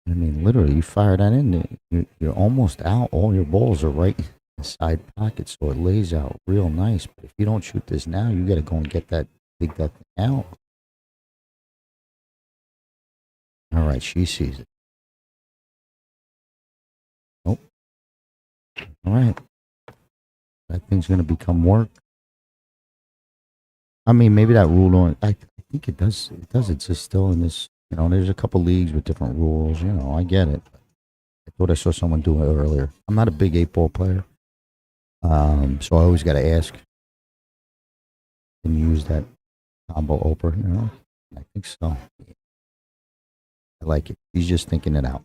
I mean, literally, you fire that in, you're almost out. All your balls are right in the side pocket, so it lays out real nice. But if you don't shoot this now, you got to go and get that, dig that thing out. All right, she sees it. Nope. All right. That thing's going to become work. I mean, maybe that rule don't. I think it does. It does exist still in this. You know, there's a couple leagues with different rules. You know, I get it. I thought I saw someone do it earlier. I'm not a big 8-ball player, so I always got to ask. Can you use that combo opener? You know, I think so. I like it. He's just thinking it out.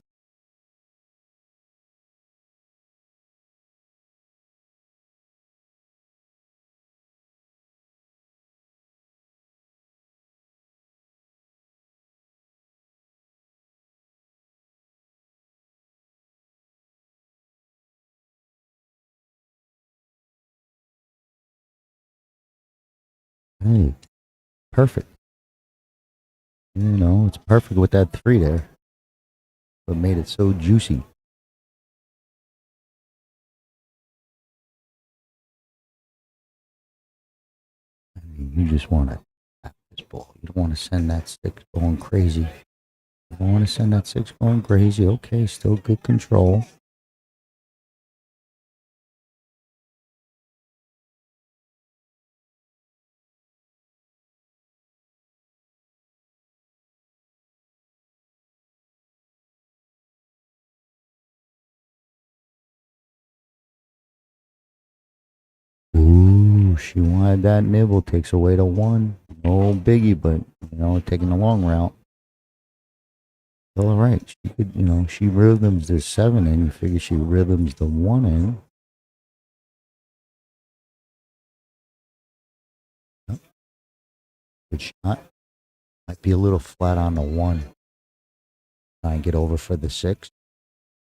Hey, perfect. You know, it's perfect with that 3 there. What made it so juicy. I mean, you just want to tap this ball. You don't want to send that 6 going crazy. You don't want to send that 6 going crazy. Okay, still good control. Ooh, she wanted that nibble. Takes away the 1. No biggie, but, you know, taking the long route. All right. She could, you know, she rhythms the 7 in. You figure she rhythms the 1 in. Yep. Good shot. Might be a little flat on the 1. Try and get over for the 6.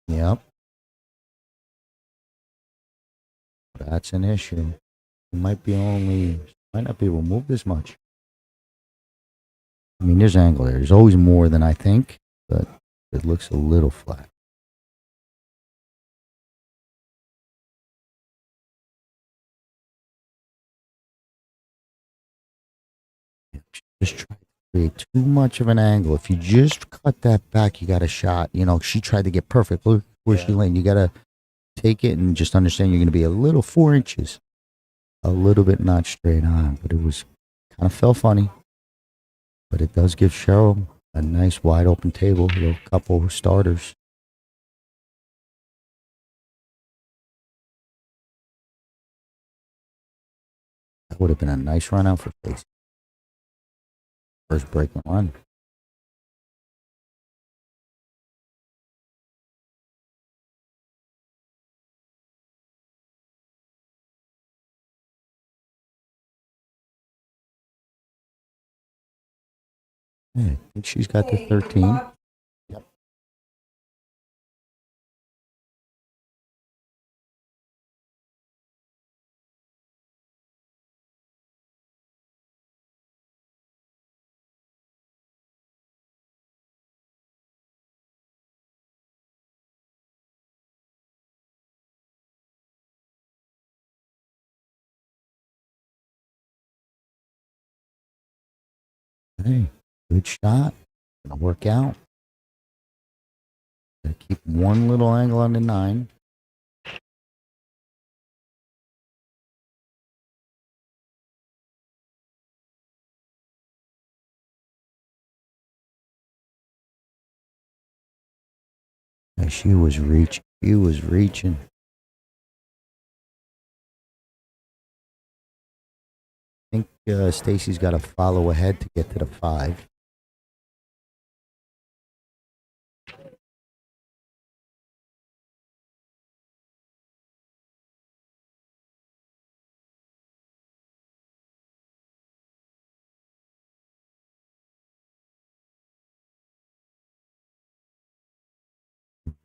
Yep. That's an issue. It might not be removed as much. I mean, there's angle there. There's always more than I think, but it looks a little flat. Just try to create too much of an angle. If you just cut that back, you got a shot. You know, she tried to get perfect. Look where she landed. You got to take it and just understand you're going to be a little 4 inches, a little bit not straight on, but it was kind of felt funny. But it does give Cheryl a nice wide open table with a couple of starters. That would have been a nice run out for Stacy. First break and run. Yeah, I think she's got the 13. Yep. Hey, good shot. Gonna work out. Gotta keep one little angle on the 9. And she was reaching. She was reaching. I think Stacy's got to follow ahead to get to the 5.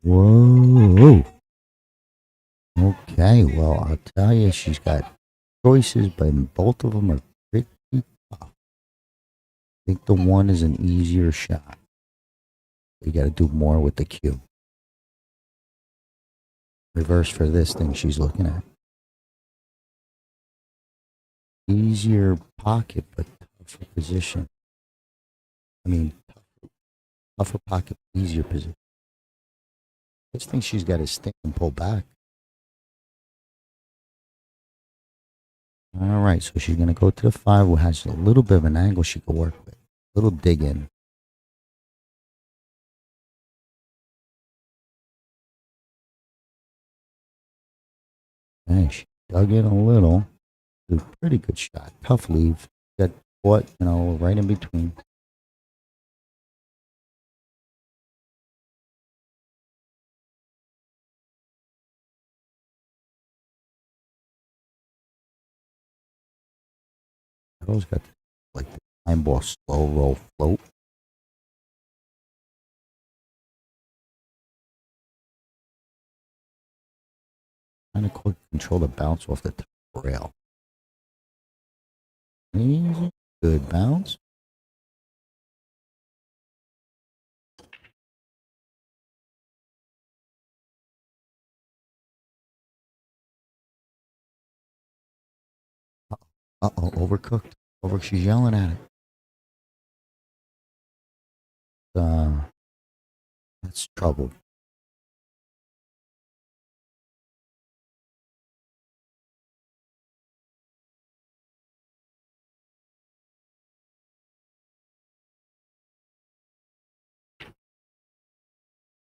Whoa. Okay, well, I'll tell you, she's got choices, but both of them are pretty tough. I think the 1 is an easier shot. You got to do more with the cue. Reverse for this thing she's looking at. Easier pocket, but tougher position. I mean, tougher pocket, easier position. This thing she's got to stick and pull back. All right, so she's going to go to the 5, who has a little bit of an angle she could work with. A little dig in. Hey, she dug in a little. A pretty good shot. Tough leave. Got caught, right in between. Cheryl's got like the 9-ball slow roll float. Trying to control the bounce off the top rail. Easy. Good bounce. Uh-oh, overcooked. She's yelling at it. That's trouble.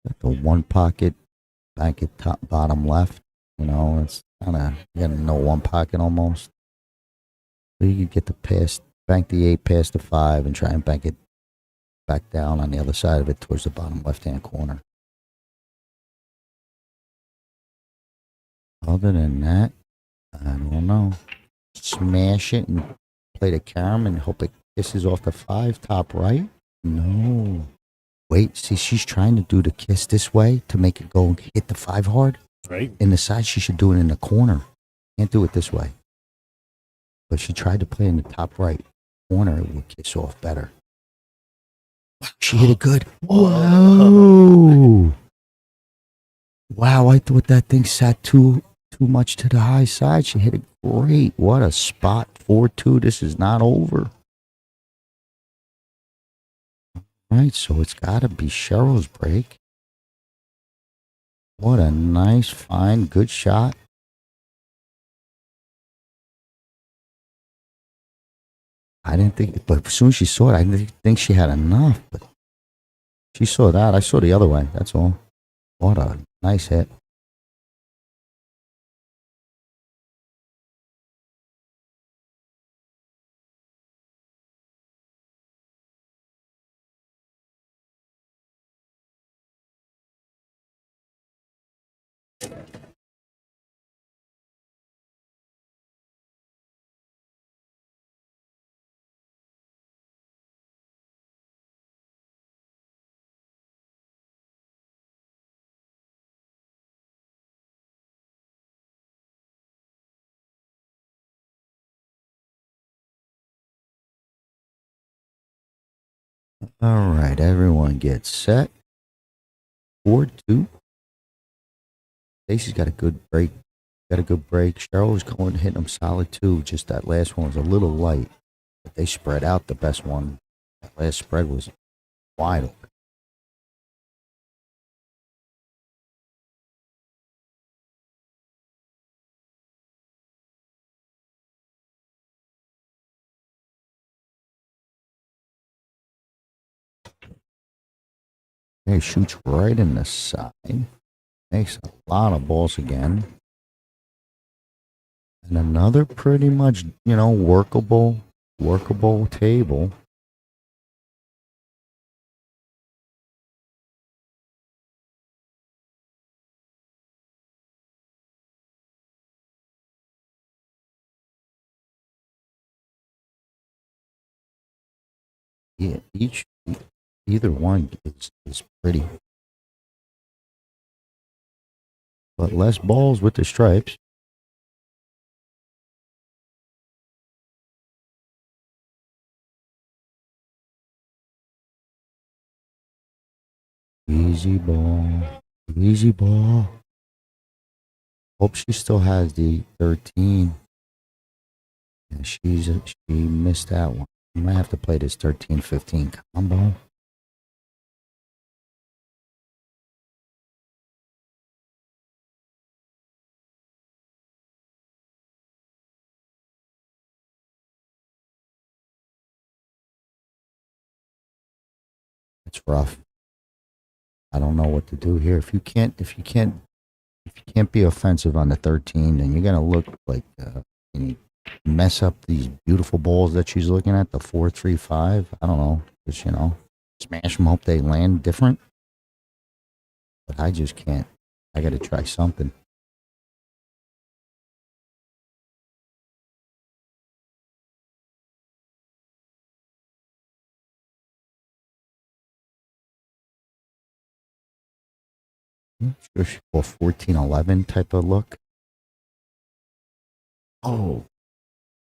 Got the 1 pocket, back at top, bottom left. It's kind of, you got to know 1 pocket almost. So you could get the pass, bank the 8 past the 5, and try and bank it back down on the other side of it towards the bottom left-hand corner. Other than that, I don't know. Smash it and play the carom and hope it kisses off the 5 top right. No. Wait, see, she's trying to do the kiss this way to make it go and hit the 5 hard. Right. In the side, she should do it in the corner. Can't do it this way. But she tried to play in the top right corner. It would kiss off better. She hit it good. Whoa. Wow, I thought that thing sat too much to the high side. She hit it great. What a spot. 4-2. This is not over. Right, so it's got to be Cheryl's break. What a nice, fine, good shot. I didn't think, but as soon as she saw it, I didn't think she had enough. But she saw that. I saw the other way. That's all. What a nice hit. All right, everyone gets set. 4-2. Stacy's got a good break. Cheryl was going hitting them solid too. Just that last one was a little light, but they spread out the best one. That last spread was wide open. Hey, shoots right in the side. Makes a lot of balls again. And another pretty much, workable table. Yeah, either one is pretty. But less balls with the stripes. Easy ball. Easy ball. Hope she still has the 13. Yeah, she missed that one. You might have to play this 13-15 combo. It's rough. I don't know what to do here. If you can't be offensive on the 13, then you're gonna look like you mess up these beautiful balls that she's looking at. The 4-3-5. I don't know. Just smash them. Hope they land different. But I just can't. I got to try something. Sure, she go 14-11 type of look. Oh,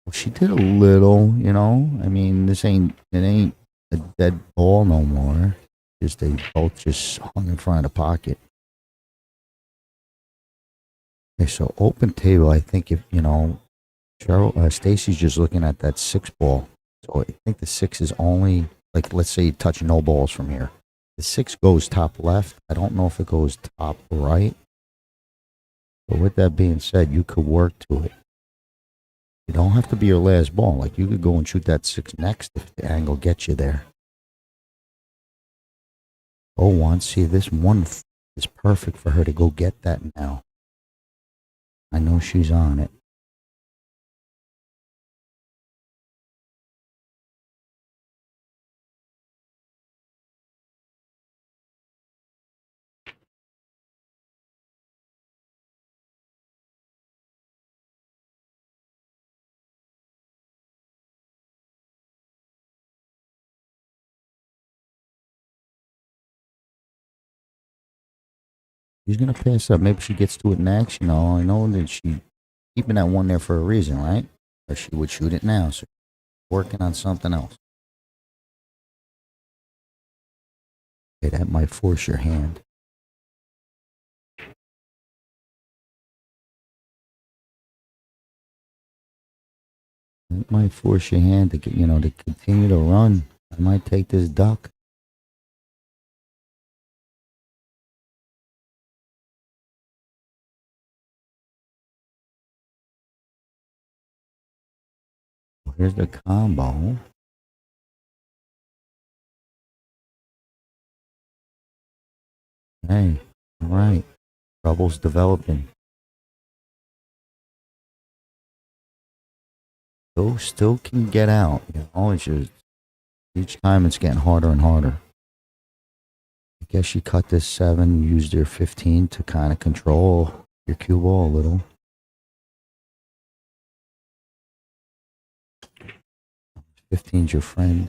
well, she did a little. I mean, it ain't a dead ball no more. Just they both just hung in front of the pocket. Okay, so open table. I think if Cheryl, Stacy's just looking at that 6 ball. So I think the 6 is only like, let's say you touch no balls from here. The 6 goes top left. I don't know if it goes top right. But with that being said, you could work to it. You don't have to be your last ball. Like, you could go and shoot that 6 next if the angle gets you there. Oh, one. See, this one is perfect for her to go get that now. I know she's on it. She's going to pass up. Maybe she gets to it next. I know that she's keeping that one there for a reason, right? Or she would shoot it now. So working on something else. Okay, that might force your hand. It might force your hand to get, to continue to run. I might take this duck. Here's the combo. Hey, all right. Trouble's developing. Still can get out. It's just each time it's getting harder and harder. I guess she cut this 7, used her 15 to kind of control your cue ball a little. 15's your friend.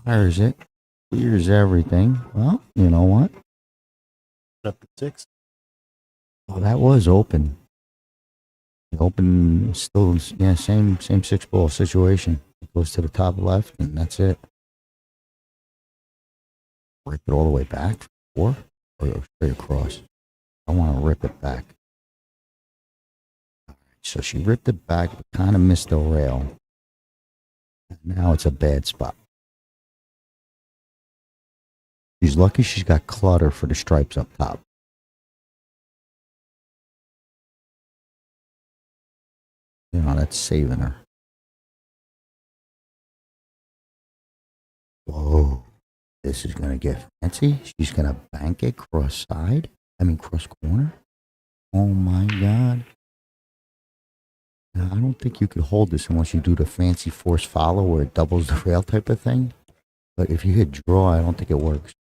Fires it. Clears everything. Well, you know what? Up to 6. Oh, that was open. Open, still, yeah, same 6-ball situation. It goes to the top left, and that's it. Rip it all the way back, or straight across. I want to rip it back. So she ripped it back, but kind of missed the rail. And now it's a bad spot. She's lucky she's got clutter for the stripes up top. You know, that's saving her. Whoa. This is going to get fancy. She's going to bank it cross corner. Oh my God. Now, I don't think you could hold this unless you do the fancy force follow where it doubles the rail type of thing. But if you hit draw, I don't think it works.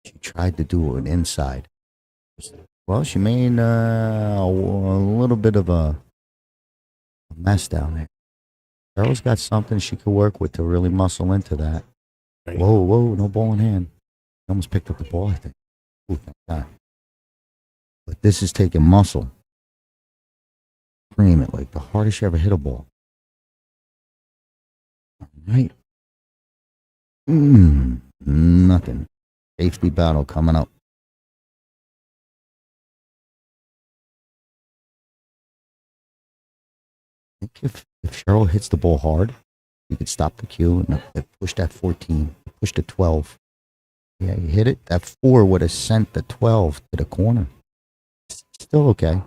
She tried to do an inside. Well, she made a little bit of a mess down there. Cheryl's got something she could work with to really muscle into that. Right. Whoa, no ball in hand. She almost picked up the ball, I think. Ooh, thank God. But this is taking muscle. Cream it like the hardest you ever hit a ball. All right. Nothing. Safety battle coming up. I think if Cheryl hits the ball hard, you could stop the cue and push that 14, push the 12. Yeah, you hit it. That 4 would have sent the 12 to the corner. Still okay.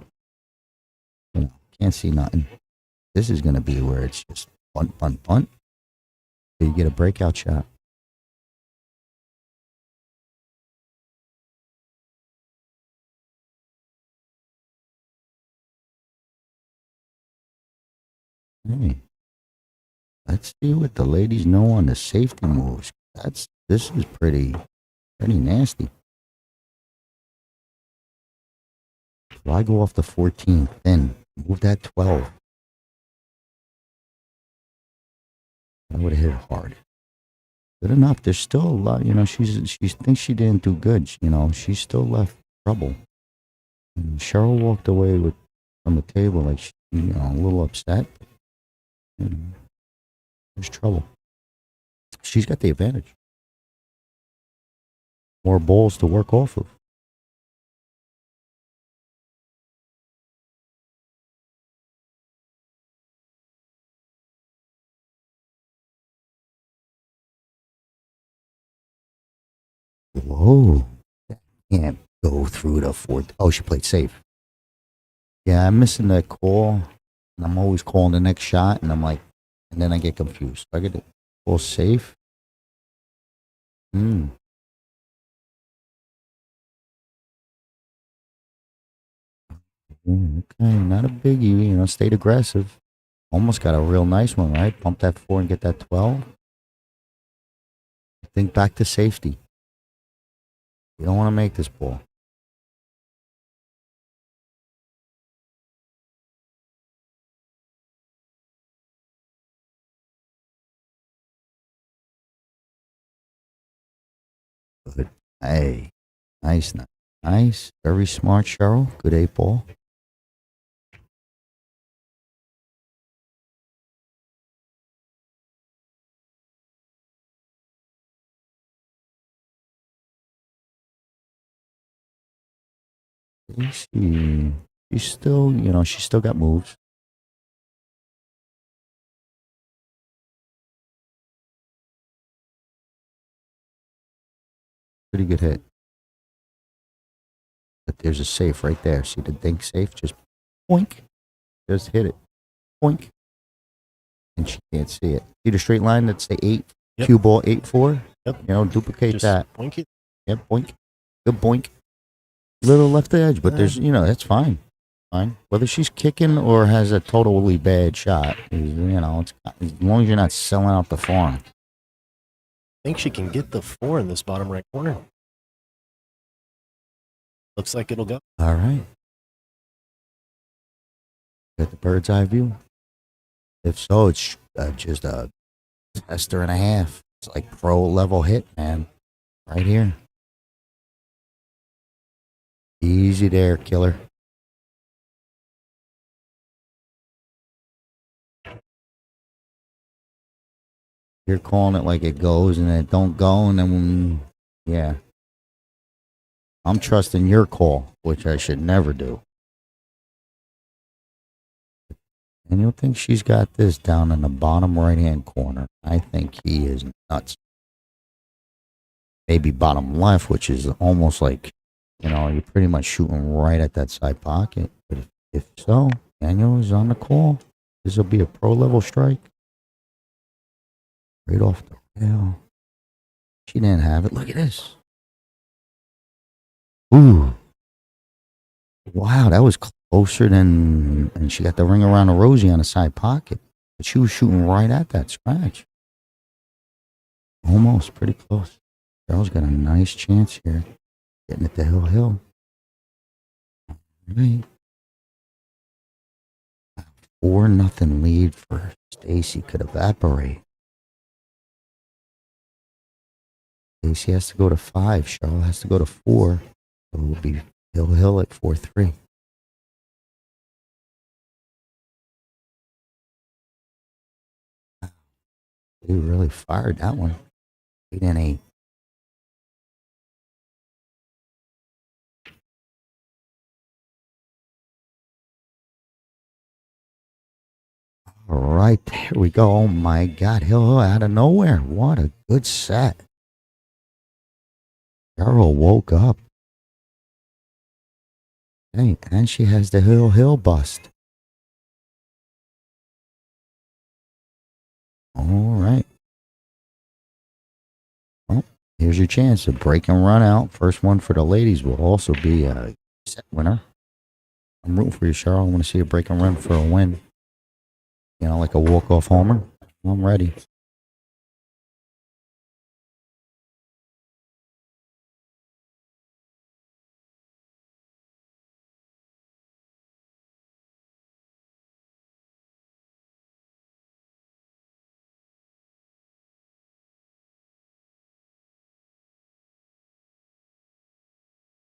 You know, can't see nothing. This is going to be where it's just bunt. So you get a breakout shot. Hey, let's see what the ladies know on the safety moves. This is pretty nasty. So I go off the 14th, then move that 12. I would have hit it hard. Good enough. There's still a lot. You know, she thinks she didn't do good. You know, she still left trouble. And Cheryl walked away from the table like she, you know, a little upset. You know, there's trouble. She's got the advantage. More balls to work off of. Whoa. That can't go through the 4th. Oh, she played safe. Yeah, I'm missing that call. And I'm always calling the next shot. And I'm like, and then I get confused. I get it. Call safe. Okay, not a biggie. You know, stayed aggressive. Almost got a real nice one, right? Pump that 4 and get that 12. Think back to safety. You don't want to make this ball. Good. Hey, nice. Very smart, Cheryl. Good 8-ball. She's still, you know, she's still got moves. Pretty good hit. But there's a safe right there. See the dink safe? Just boink. Just hit it. Boink. And she can't see it. See the straight line that's the 8, Yep. cue ball 8-4? Yep. You know, duplicate Just that. boink it. Yep, boink. Good boink. Little left edge, but there's, you know, that's fine. Fine. Whether she's kicking or has a totally bad shot, you know, it's, as long as you're not selling out the farm. I think she can get the 4 in this bottom right corner. Looks like it'll go. All right. Got the bird's eye view. If so, it's just a tester and a half. It's like pro level hit, man. Right here. Easy there, killer. You're calling it like it goes and it don't go, and then, yeah. I'm trusting your call, which I should never do. And you'll think she's got this down in the bottom right-hand corner. I think he is nuts. Maybe bottom left, which is almost like, you're pretty much shooting right at that side pocket. But if so, Daniel is on the call. This will be a pro-level strike. Right off the rail. She didn't have it. Look at this. Ooh. Wow, that was closer than... And she got the ring around the rosy on the side pocket. But she was shooting right at that scratch. Almost. Pretty close. Cheryl's got a nice chance here. Getting it to Hill. Right. 4-0 lead for Stacy could evaporate. Stacey has to go to 5. Cheryl has to go to 4. So it will be Hill at 4-3. They really fired that one. 8-8. All right, there we go. Oh my God, Hill out of nowhere. What a good set. Cheryl woke up. Hey, and she has the Hill bust. All right. Well, here's your chance to break and run out. First one for the ladies will also be a set winner. I'm rooting for you, Cheryl. I want to see you break and run for a win. Like a walk-off homer. I'm ready.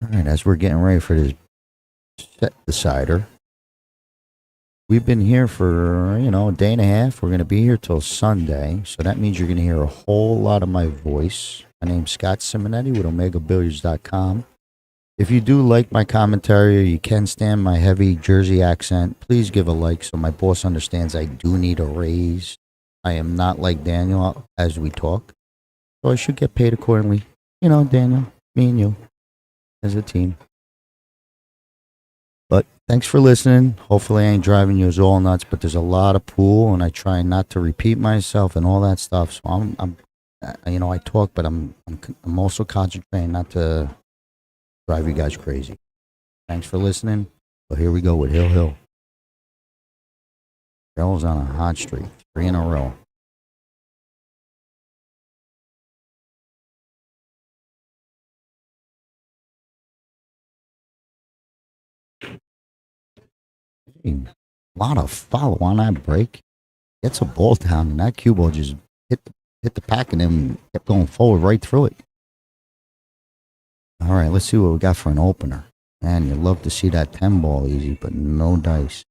All right, as we're getting ready for this set decider, we've been here for, a day and a half. We're going to be here till Sunday. So that means you're going to hear a whole lot of my voice. My name's Scott Simonetti with OmegaBilliards.com. If you do like my commentary or you can stand my heavy Jersey accent, please give a like so my boss understands I do need a raise. I am not like Daniel as we talk. So I should get paid accordingly. Daniel, me and you as a team. But thanks for listening. Hopefully I ain't driving you all nuts, but there's a lot of pool and I try not to repeat myself and all that stuff. So I'm I talk, but I'm also concentrating not to drive you guys crazy. Thanks for listening. Well, here we go with Hill. Cheryl's on a hot streak, 3 in a row. A lot of follow on that break. Gets a ball down, and that cue ball just hit the pack and then kept going forward right through it. All right, let's see what we got for an opener. Man, you'd love to see that 10 ball easy, but no dice.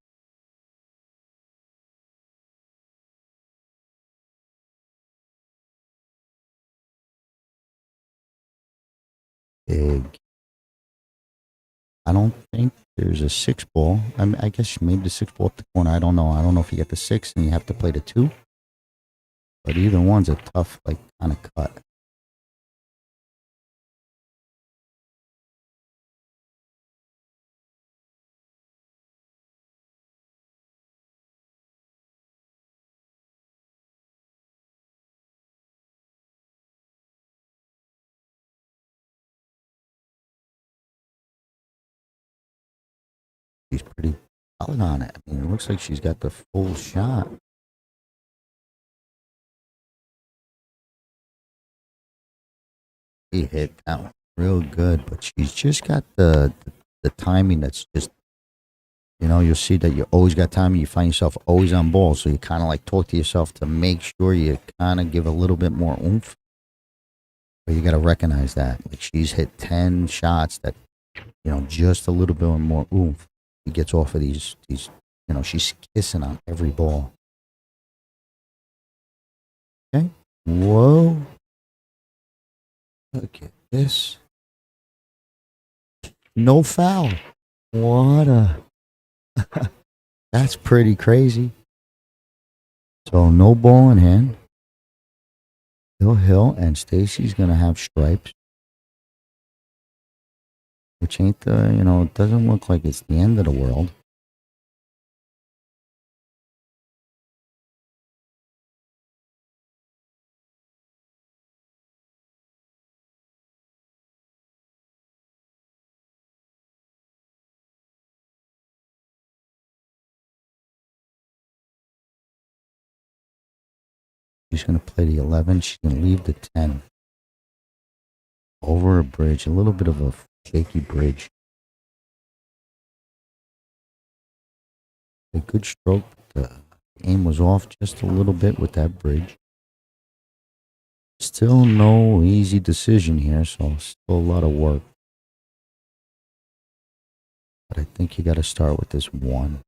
Big. I don't think there's a 6 ball. I guess maybe the 6 ball up the corner. I don't know. I don't know if you get the 6 and you have to play the 2. But either one's a tough, kind of cut. She's pretty solid on it. I mean, it looks like she's got the full shot. She hit that one real good, but she's just got the timing that's just, you'll see that you always got timing. You find yourself always on ball, so you kind of talk to yourself to make sure you kind of give a little bit more oomph. But you got to recognize that. She's hit 10 shots that just a little bit more oomph. He gets off of these, she's kissing on every ball. Okay. Whoa. Look at this. No foul. What a. That's pretty crazy. So no ball in hand. Hill, and Stacy's going to have stripes. Which ain't it doesn't look like it's the end of the world. She's going to play the 11. She's going to leave the 10. Over a bridge. A little bit of a shaky bridge. A good stroke. But the aim was off just a little bit with that bridge. Still no easy decision here, so still a lot of work. But I think you got to start with this 1.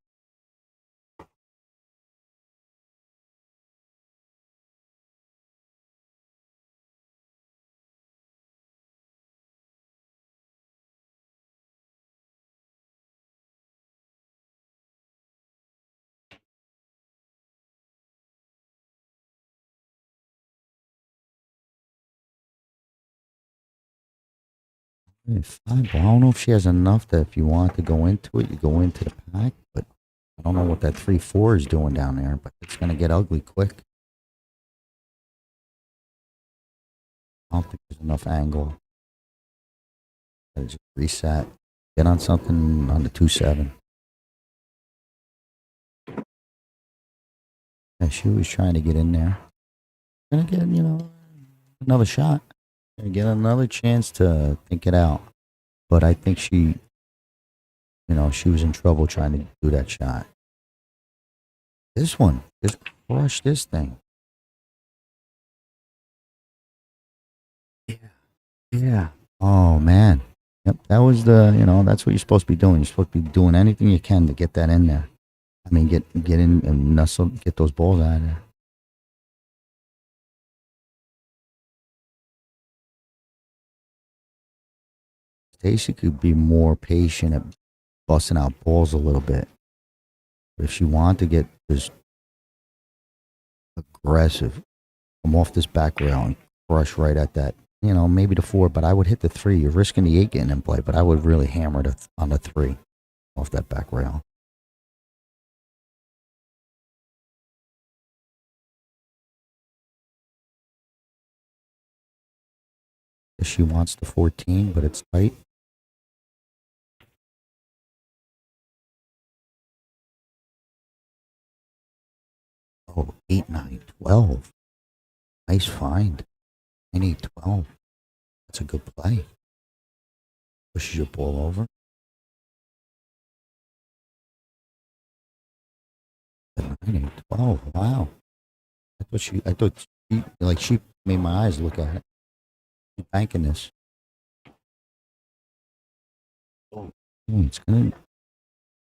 I don't know if she has enough that if you want to go into it, you go into the pack. But I don't know what that 3-4 is doing down there. But it's going to get ugly quick. I don't think there's enough angle. Gotta just reset. Get on something on the 2-7. Yeah, she was trying to get in there. Gonna get, another shot. Gonna get another chance to think it out. But I think she was in trouble trying to do that shot. This one, just crush this thing. Yeah. Oh, man. Yep, that was that's what you're supposed to be doing. You're supposed to be doing anything you can to get that in there. I mean, get in and nestle, get those balls out of there. Stacey could be more patient at busting out balls a little bit. But if she wanted to get just aggressive, come off this back rail and crush right at that, maybe the 4, but I would hit the 3. You're risking the 8 getting in play, but I would really hammer it on the 3 off that back rail. She wants the 14, but it's tight. Oh, 8, 9, 12. Nice find. 9, 8, 12. That's a good play. Pushes your ball over. 9, 8, 12. Wow. I thought she made my eyes look at it. She's banking this. Oh,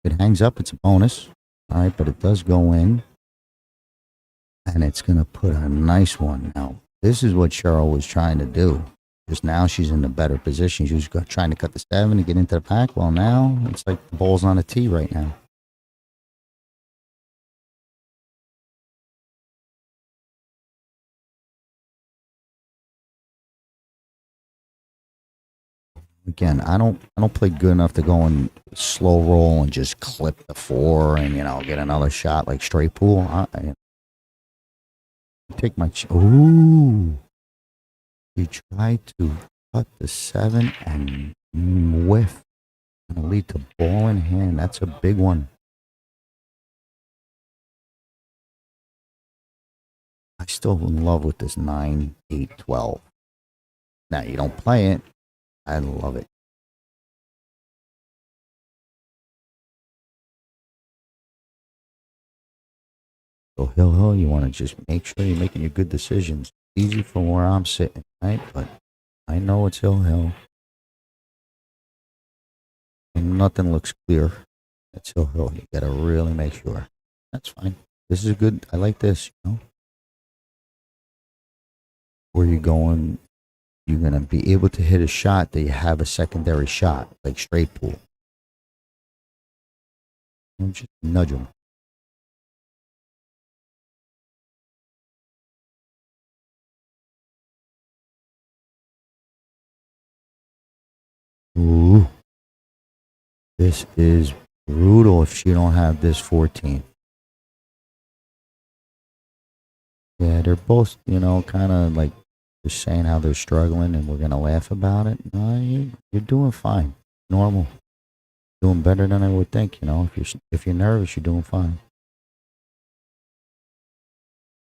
it hangs up, it's a bonus. All right, but it does go in. And it's going to put a nice one. Now, this is what Cheryl was trying to do. Just now she's in a better position. She was trying to cut the 7 and get into the pack. Well, now it's like the ball's on a tee right now. Again, I don't play good enough to go and slow roll and just clip the 4 and get another shot like straight pool. I take my ooh. You try to cut the 7 and whiff. Gonna lead to ball in hand. That's a big one. I still in love with this 9, 8, 12. Now you don't play it. I love it. So Hill, you want to just make sure you're making your good decisions. Easy from where I'm sitting, right? But I know it's Hill. and nothing looks clear. That's hill hill. You gotta really make sure. That's fine. This is good. I like this, you know. Where you're going, you're gonna be able to hit a shot that you have a secondary shot, like straight pool. And just nudge them. Ooh, this is brutal if she don't have this 14. Yeah, they're both, you know, kind of like just saying how they're struggling, and we're gonna laugh about it. No, you're doing fine, normal, doing better than I would think. You know, if you're nervous, you're doing fine.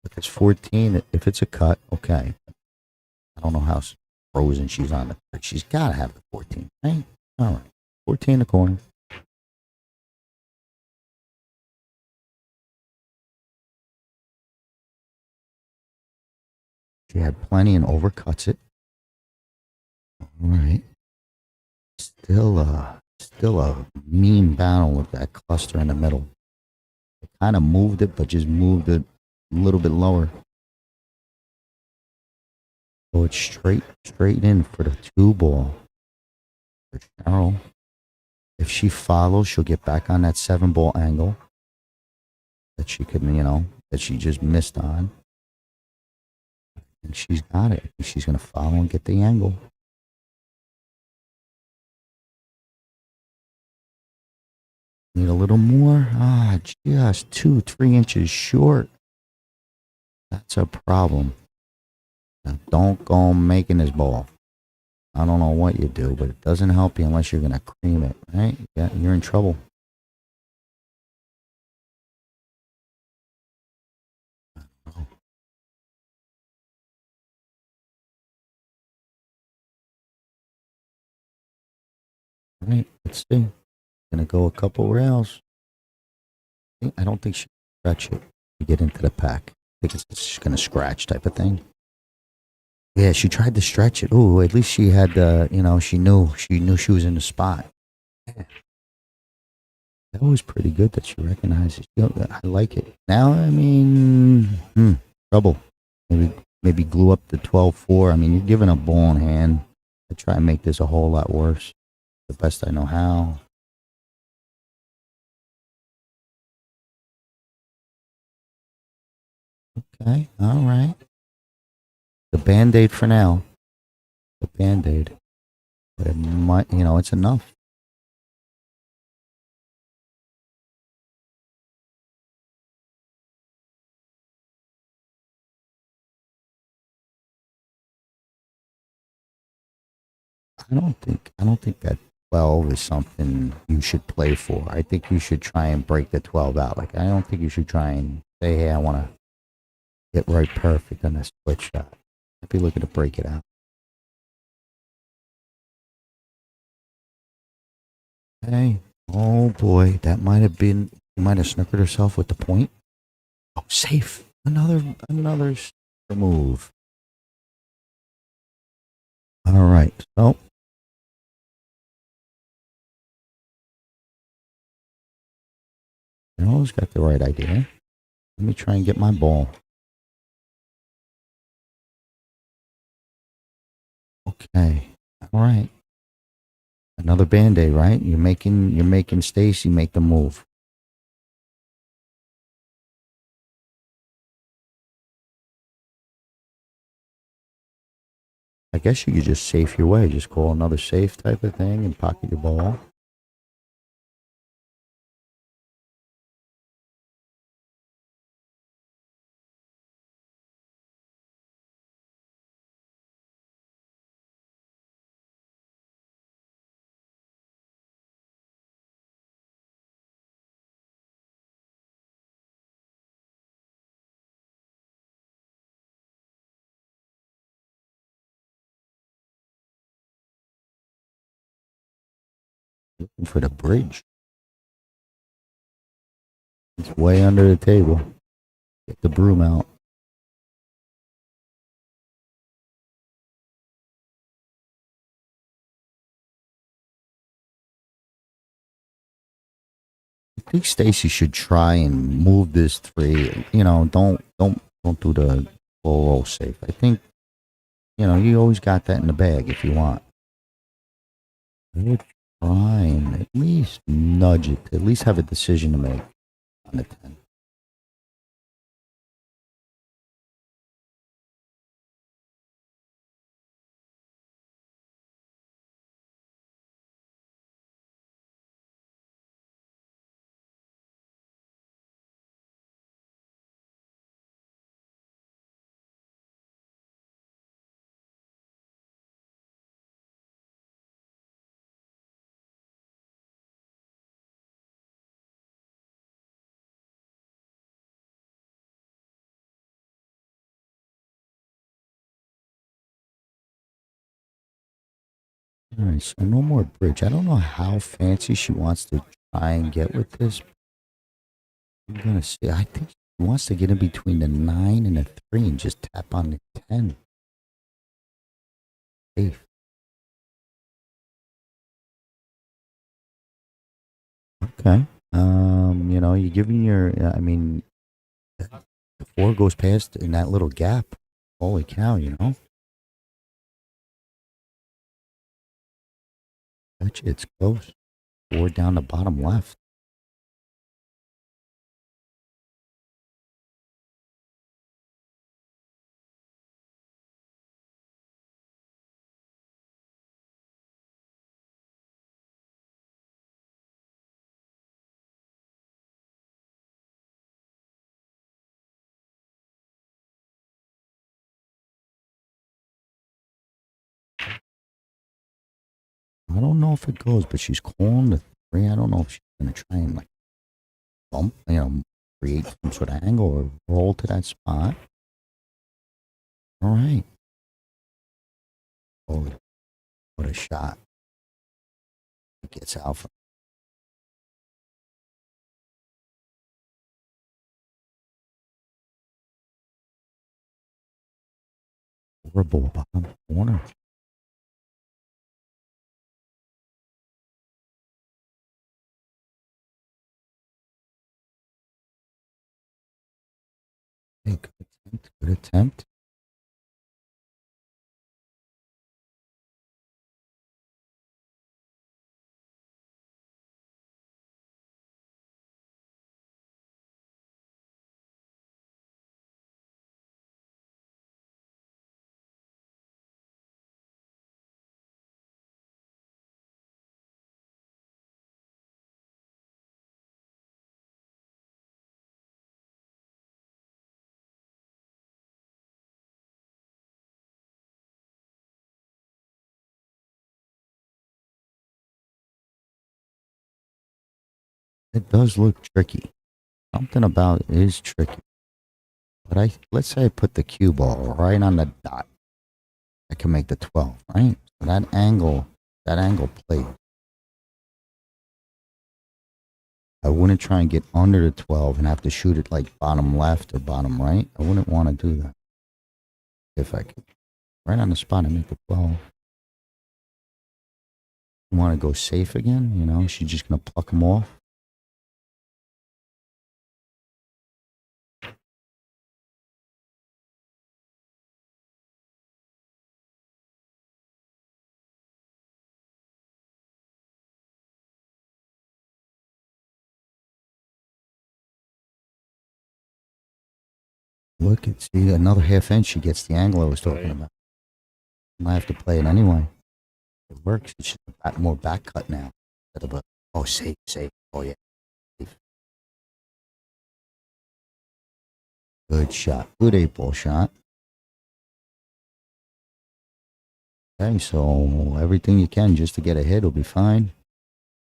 If it's 14, if it's a cut, okay. I don't know how frozen she's on the. She's gotta have the 14, right? All right, 14 in the corner. She had plenty and overcuts it. All right. Still a mean battle with that cluster in the middle. I kind of moved it, but just moved it a little bit lower. So it's straight in for the 2 ball for Cheryl. If she follows, she'll get back on that 7 ball angle that she could, you know, that she just missed on. And she's got it. She's gonna follow and get the angle. Need a little more. Just 2-3 inches short. That's a problem. Now, don't go making this ball. I don't know what you do, but it doesn't help you unless you're going to cream it, right? Yeah, you're in trouble. All right, let's see. Going to go a couple rails. I don't think she can stretch it to get into the pack. I think it's just going to scratch type of thing. Yeah, she tried to stretch it. Oh, at least she had, you know, she knew she was in the spot. Yeah. That was pretty good that she recognized it. You know, I like it. Now, I mean, trouble. Maybe glue up the 12-4. I mean, you're giving a ball in hand. I try and make this a whole lot worse. The best I know how. Okay, all right. The Band-Aid for now. The Band-Aid. But it might, you know, it's enough. I don't think that 12 is something you should play for. I think you should try and break the 12 out. Like, I don't think you should try and say, hey, I want to get right perfect on this split shot. I'd be looking to break it out. Hey, oh boy, that might have been, she might have snookered herself with the point. Oh, safe. Another move. All right. So, Cheryl's got the right idea. Let me try and get my ball. Okay. All right. Another Band-Aid, right? You're making Stacy make the move. I guess you could just safe your way. Just call another safe type of thing and pocket your ball. Looking for the bridge. It's way under the table. Get the broom out. I think Stacy should try and move this 3. You know, don't do the full roll safe. I think, you know, you always got that in the bag if you want. I would try and at least nudge it, at least have a decision to make on the 10. All right, so no more bridge. I don't know how fancy she wants to try and get with this. I'm gonna say I think she wants to get in between the 9 and the 3 and just tap on the 10. Safe. Okay. You know, you're giving your. I mean, the 4 goes past in that little gap. Holy cow! You know. Bet you it's close. 4 down the bottom left. I don't know if it goes, but she's calling the 3. I don't know if she's gonna try and like bump, you know, create some sort of angle or roll to that spot. All right. Oh, what a shot! It gets out from. Horrible bottom corner. Hey, good attempt. Good attempt. It does look tricky. Something about it is tricky. But let's say I put the cue ball right on the dot. I can make the 12, right? So that angle played. I wouldn't try and get under the 12 and have to shoot it like bottom left or bottom right. I wouldn't want to do that. If I could, right on the spot, I make the 12. You want to go safe again? You know, she's just going to pluck them off. Look at, see, another half inch, she gets the angle I was talking about. I have to play it anyway. It works. It's just more back cut now. Instead of a, oh, safe. Oh, yeah. Safe. Good shot. Good 8-ball shot. Okay, so everything you can just to get a hit will be fine.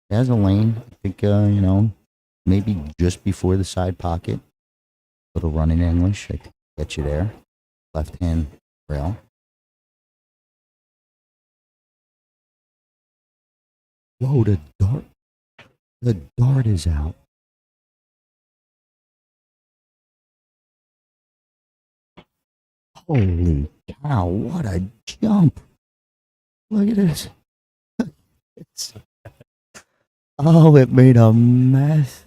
He has a lane. I think, you know, maybe just before the side pocket. Little running English. I can get you there. Left hand rail. Whoa, the dart. The dart is out. Holy cow, what a jump. Look at this. Oh, it made a mess.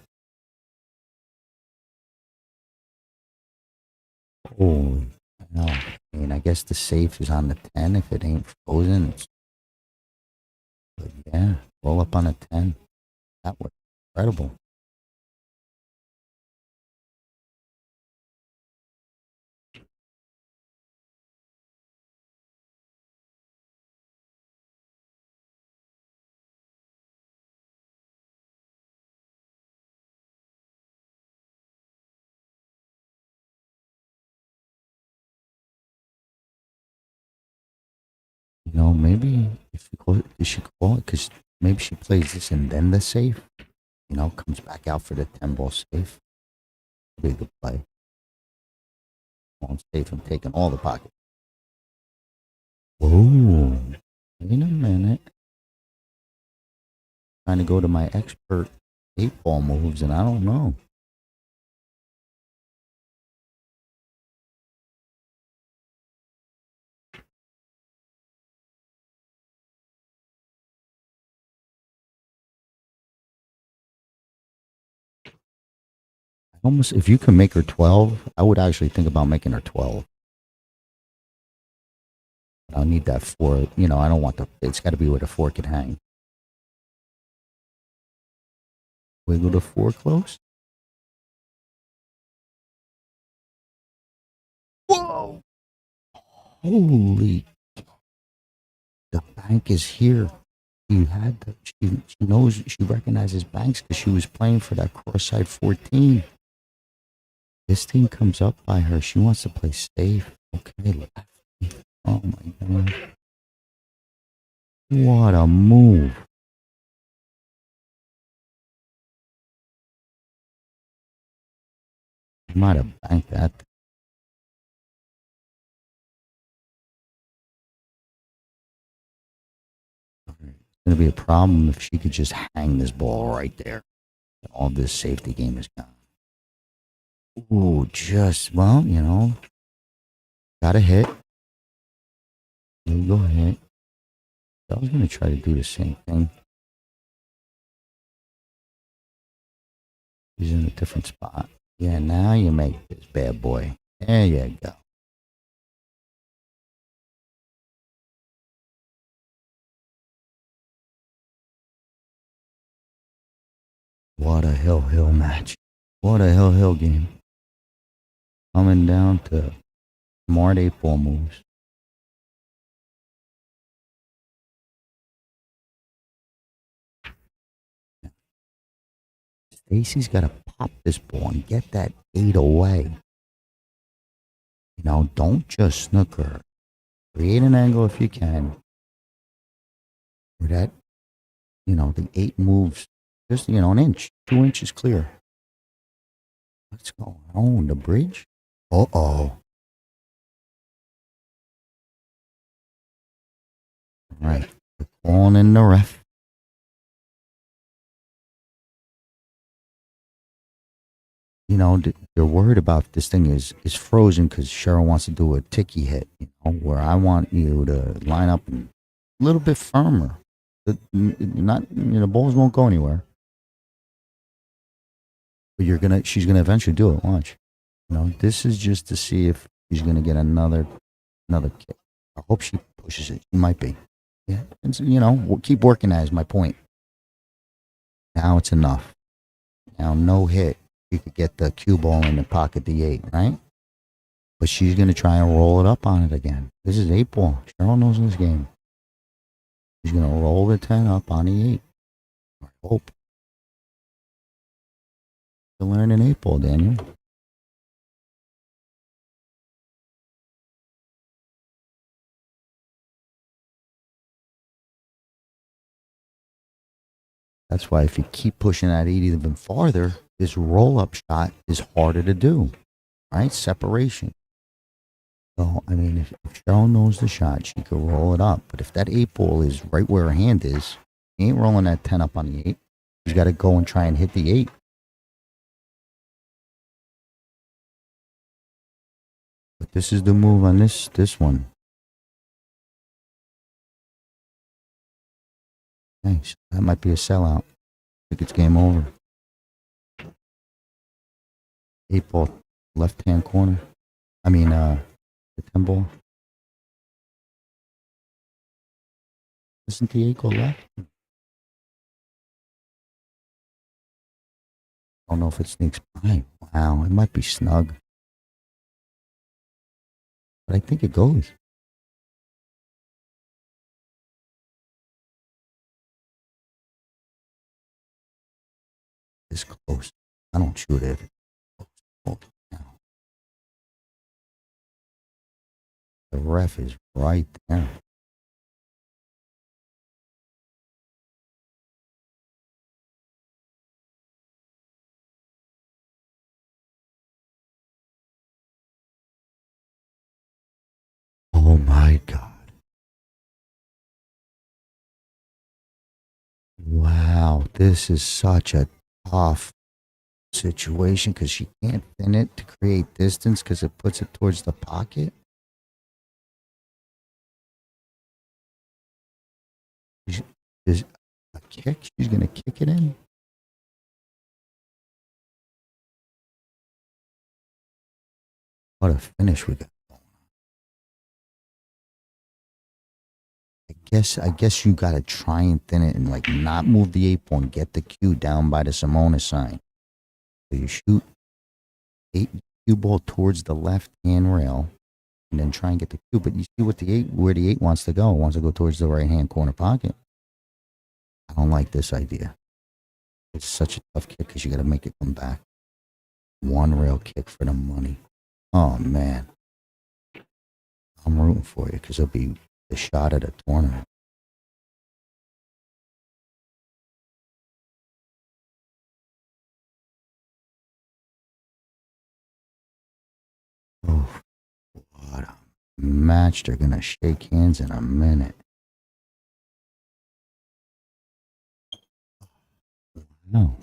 Oh, no. I mean, I guess the safe is on the 10 if it ain't frozen. But yeah, roll up on a 10. That was incredible. You know, maybe if you should call it, because maybe she plays this and then the safe, you know, comes back out for the 10 ball safe. Be a good play. On safe and taking all the pocket. Whoa. Wait a minute. Trying to go to my expert 8 ball moves, and I don't know. Almost, if you can make her 12, I would actually think about making her 12. But I'll need that 4. You know, I don't want it's got to be where the 4 can hang. Wiggle the 4 close. Whoa! Holy. The bank is here. She knows, she recognizes banks because she was playing for that cross-side 14. This thing comes up by her. She wants to play safe. Okay, lefty. Oh my God. What a move. I might have banked that. It's going to be a problem if she could just hang this ball right there. All this safety game is gone. Ooh, well, you know, got a hit. There you go, hit. I was going to try to do the same thing. He's in a different spot. Yeah, now you make this bad boy. There you go. What a hill match. What a hill game. Coming down to smart 8 ball moves. Stacy's got to pop this ball and get that 8 away. You know, don't just snooker. Create an angle if you can. Where that, you know, the 8 moves just, you know, an inch, 2 inches clear. What's going on? The bridge? Uh-oh. Right. We're calling in the ref. You know, they're worried about this thing is frozen because Cheryl wants to do a ticky hit, you know, where I want you to line up a little bit firmer. Not, you know, balls won't go anywhere. But she's gonna eventually do it. Watch. You know, this is just to see if she's gonna get another kick. I hope she pushes it. She might be. Yeah. And so, you know, we'll keep working that is my point. Now it's enough. Now no hit. You could get the cue ball in the pocket the 8, right? But she's gonna try and roll it up on it again. This is 8 ball. Cheryl knows this game. She's gonna roll the 10 up on the 8. I hope. To learn an 8 ball, Daniel. That's why if you keep pushing that 8 even farther, this roll-up shot is harder to do, right? Separation. So, I mean, if Cheryl knows the shot, she could roll it up. But if that 8 ball is right where her hand is, she ain't rolling that 10 up on the 8. She's got to go and try and hit the 8. But this is the move on this one. Thanks. That might be a sellout. I think it's game over. 8 ball, left-hand corner. I mean, the 10 ball. Isn't the 8 go left? I don't know if it sneaks by. Wow, it might be snug. But I think it goes. It's close. I don't shoot it. Oh, no. The ref is right there. Oh my God. Wow, this is such a tough situation because she can't thin it to create distance because it puts it towards the pocket. Is a kick? She's going to kick it in? What a finish we got. I guess you gotta try and thin it and like not move the 8 ball and get the cue down by the Simona sign. So you shoot 8 cue ball towards the left hand rail and then try and get the cue. But you see what where the 8 wants to go. It wants to go towards the right hand corner pocket. I don't like this idea. It's such a tough kick because you gotta make it come back. One rail kick for the money. Oh man. I'm rooting for you because it'll be the shot at a tournament. Oh, what a match. They're going to shake hands in a minute. No.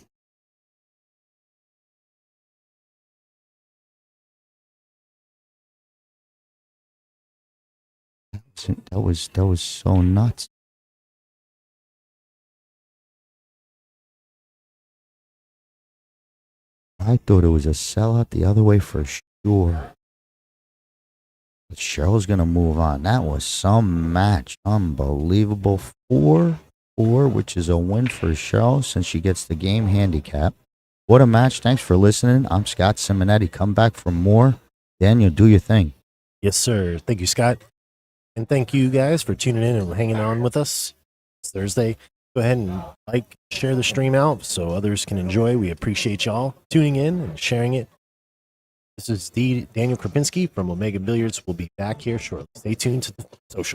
That was so nuts. I thought it was a sellout the other way for sure. But Cheryl's going to move on. That was some match. Unbelievable. 4-4, which is a win for Cheryl since she gets the game handicap. What a match. Thanks for listening. I'm Scott Simonetti. Come back for more. Daniel, do your thing. Yes, sir. Thank you, Scott. And thank you guys for tuning in and hanging on with us. It's Thursday. Go ahead and share the stream out so others can enjoy. We appreciate y'all tuning in and sharing it. This is Daniel Krapinski from Omega Billiards. We'll be back here shortly. Stay tuned to the social.